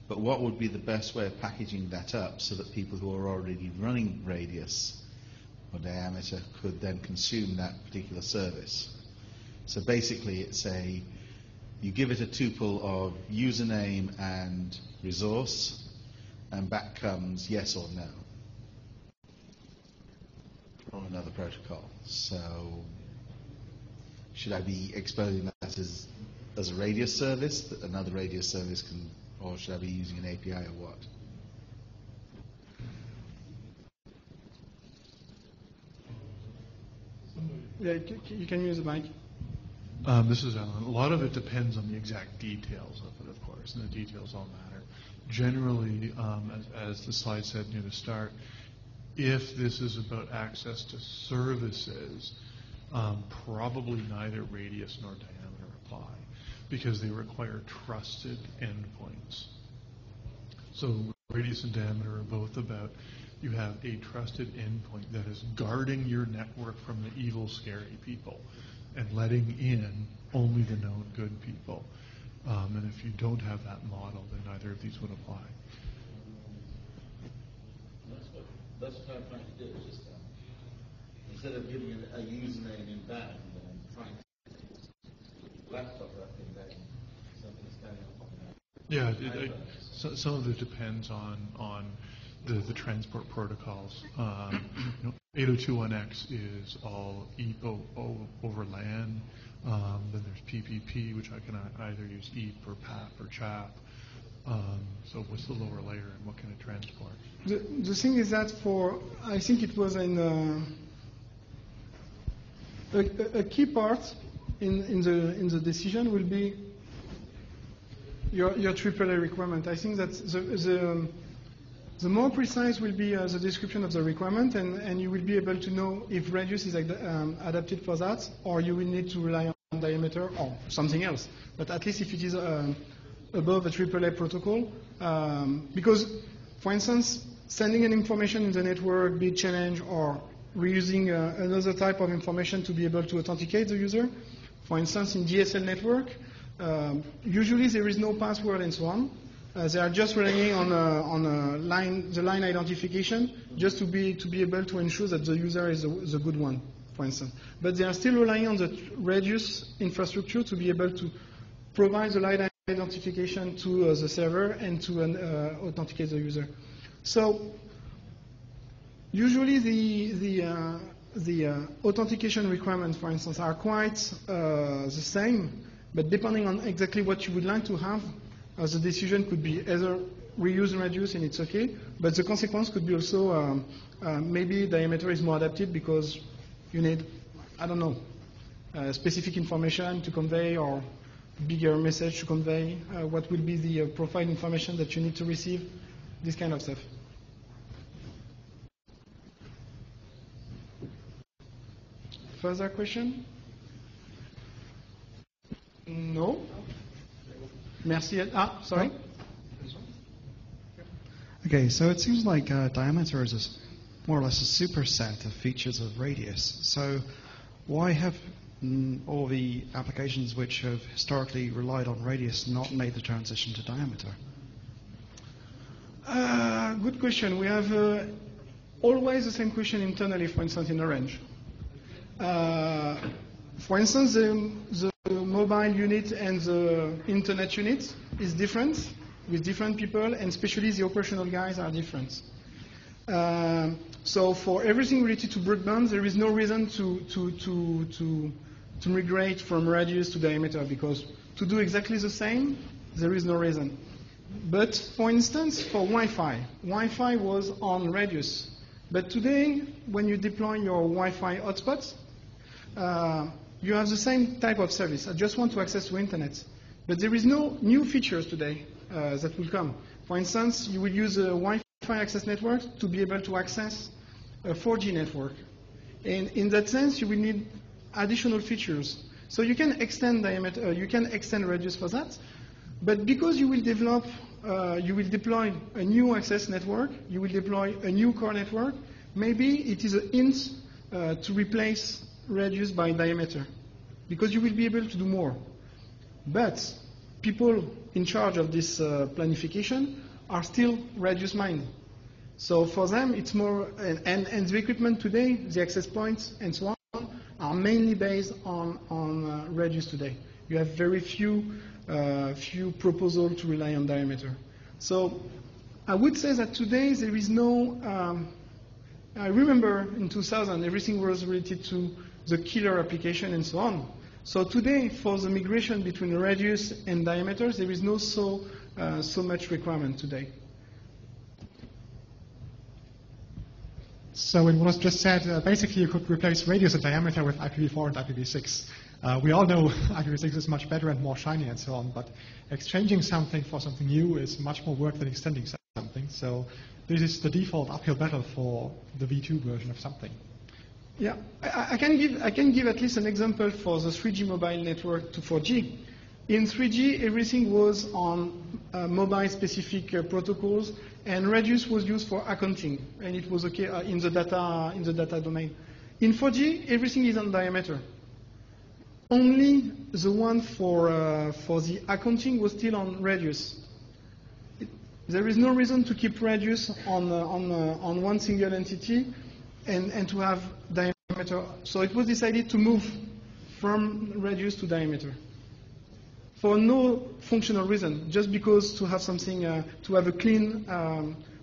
but what would be the best way of packaging that up so that people who are already running radius or diameter could then consume that particular service? So basically it's you give it a tuple of username and resource, and back comes yes or no from another protocol. So should I be exposing that as a radius service that another radius service can, or should I be using an API or what? Yeah, you can use the mic. This is Alan. A lot of it depends on the exact details of it, of course, and the details all matter. Generally, as the slide said near the start, if this is about access to services, probably neither radius nor diameter apply, because they require trusted endpoints. So radius and diameter are both about you have a trusted endpoint that is guarding your network from the evil, scary people and letting in only the known good people. And if you don't have that model, then neither of these would apply. That's what I'm trying to do. Is just instead of giving a username in band, trying to laptop that in band, something's going on that. Yeah, some of it depends on the transport protocols. 802.1x is all EAP over LAN. Then there's PPP, which I can either use EAP or PAP or CHAP. So what's the lower layer and what can it transport? The thing is that I think it was in a key part in the decision will be your AAA requirement. I think that the more precise will be the description of the requirement, and you will be able to know if radius is adapted for that, or you will need to rely on diameter or something else. But at least if it is above a AAA protocol, because, for instance, sending an information in the network, be it challenge, or reusing another type of information to be able to authenticate the user. For instance, in DSL network, usually there is no password and so on. They are just relying on the line identification, just to be able to ensure that the user is the good one. for instance. But they are still relying on the Radius infrastructure to be able to provide the light identification to the server and to authenticate the user. So usually the authentication requirements, for instance, are quite the same, but depending on exactly what you would like to have, the decision could be either reuse and reduce and it's okay, but the consequence could be also maybe diameter is more adapted because you need, I don't know, specific information to convey or bigger message to convey, what will be the profile information that you need to receive, this kind of stuff. Further question? No? Merci. Sorry? Okay, so it seems like diameter is more or less a superset of features of radius. So why have all the applications which have historically relied on radius not made the transition to diameter? Good question. We have always the same question internally, for instance, in Orange. For instance, the mobile unit and the internet unit is different with different people, and especially the operational guys are different. So for everything related to broadband, there is no reason to migrate from radius to diameter, because to do exactly the same, there is no reason. But for instance, for Wi-Fi was on radius. But today, when you deploy your Wi-Fi hotspots, you have the same type of service. I just want to access to internet. But there is no new features today that will come. For instance, you will use a Wi-Fi access network to be able to access a 4G network. And in that sense, you will need additional features. So you can extend diameter, you can extend radius for that. But because you will develop, you will deploy a new access network, you will deploy a new core network, maybe it is a hint to replace radius by diameter, because you will be able to do more. But people in charge of this planification are still radius minded. So for them, it's more, and the equipment today, the access points and so on, are mainly based on radius today. You have very few proposals to rely on diameter. So I would say that today there is no, I remember in 2000, everything was related to the killer application and so on. So today, for the migration between radius and diameter, there is no so much requirement today. So it was just said, basically you could replace radius and diameter with IPv4 and IPv6. We all know IPv6 is much better and more shiny and so on, but exchanging something for something new is much more work than extending something. So this is the default uphill battle for the V2 version of something. Yeah, I can give at least an example for the 3G mobile network to 4G. In 3G, everything was on mobile-specific protocols, and radius was used for accounting, and it was okay in the data domain. In 4G, everything is on diameter. Only the one for the accounting was still on radius. There is no reason to keep radius on one single entity and to have diameter. So it was decided to move from radius to diameter for no functional reason, just because to have something, to have a clean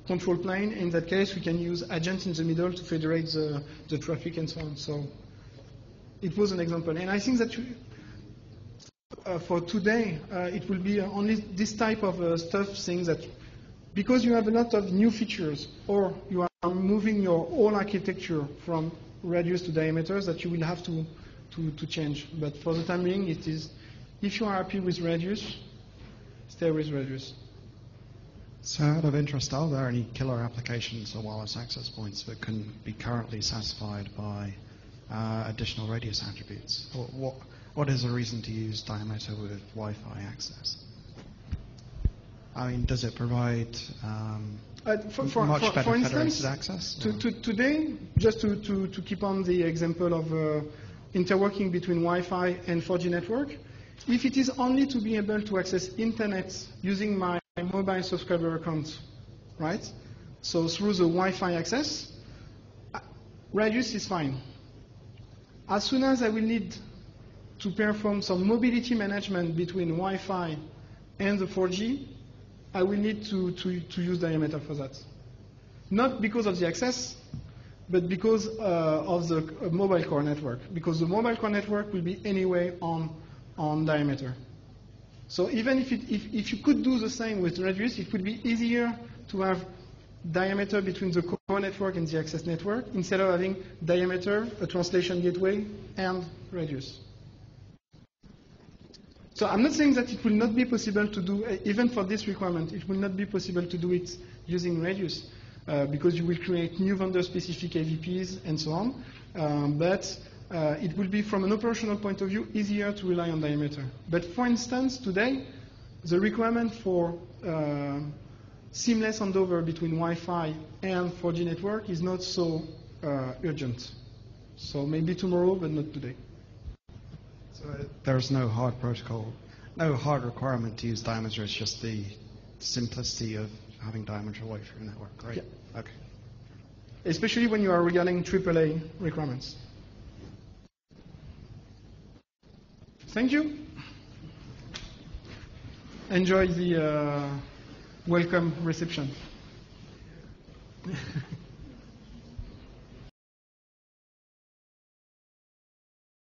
control plane. In that case, we can use agents in the middle to federate the traffic and so on. So it was an example. And I think that for today, it will be only this type of stuff, things that, because you have a lot of new features, or you are moving your whole architecture from radius to diameters, that you will have to change. But for the time being, it is, if you are happy with radius, stay with radius. So out of interest, are there any killer applications or wireless access points that can be currently satisfied by additional radius attributes? Or what is the reason to use diameter with Wi-Fi access? I mean, does it provide much better federated access? Today, just to keep on the example of interworking between Wi-Fi and 4G network, if it is only to be able to access internet using my mobile subscriber account, right? So through the Wi-Fi access, radius is fine. As soon as I will need to perform some mobility management between Wi-Fi and the 4G, I will need to use diameter for that. Not because of the access, but because of the mobile core network. Because the mobile core network will be anyway on diameter. So even if you could do the same with radius, it would be easier to have diameter between the core network and the access network instead of having diameter, a translation gateway, and radius. So I'm not saying that it will not be possible to do, even for this requirement, it will not be possible to do it using radius because you will create new vendor-specific AVPs and so on. But it will be, from an operational point of view, easier to rely on diameter. But for instance, today, the requirement for seamless handover between Wi-Fi and 4G network is not so urgent. So maybe tomorrow, but not today. So there's no hard protocol, no hard requirement to use diameter. It's just the simplicity of having diameter away from your network. Right? Yeah. Okay. Especially when you are regarding AAA requirements. Thank you. Enjoy the welcome reception.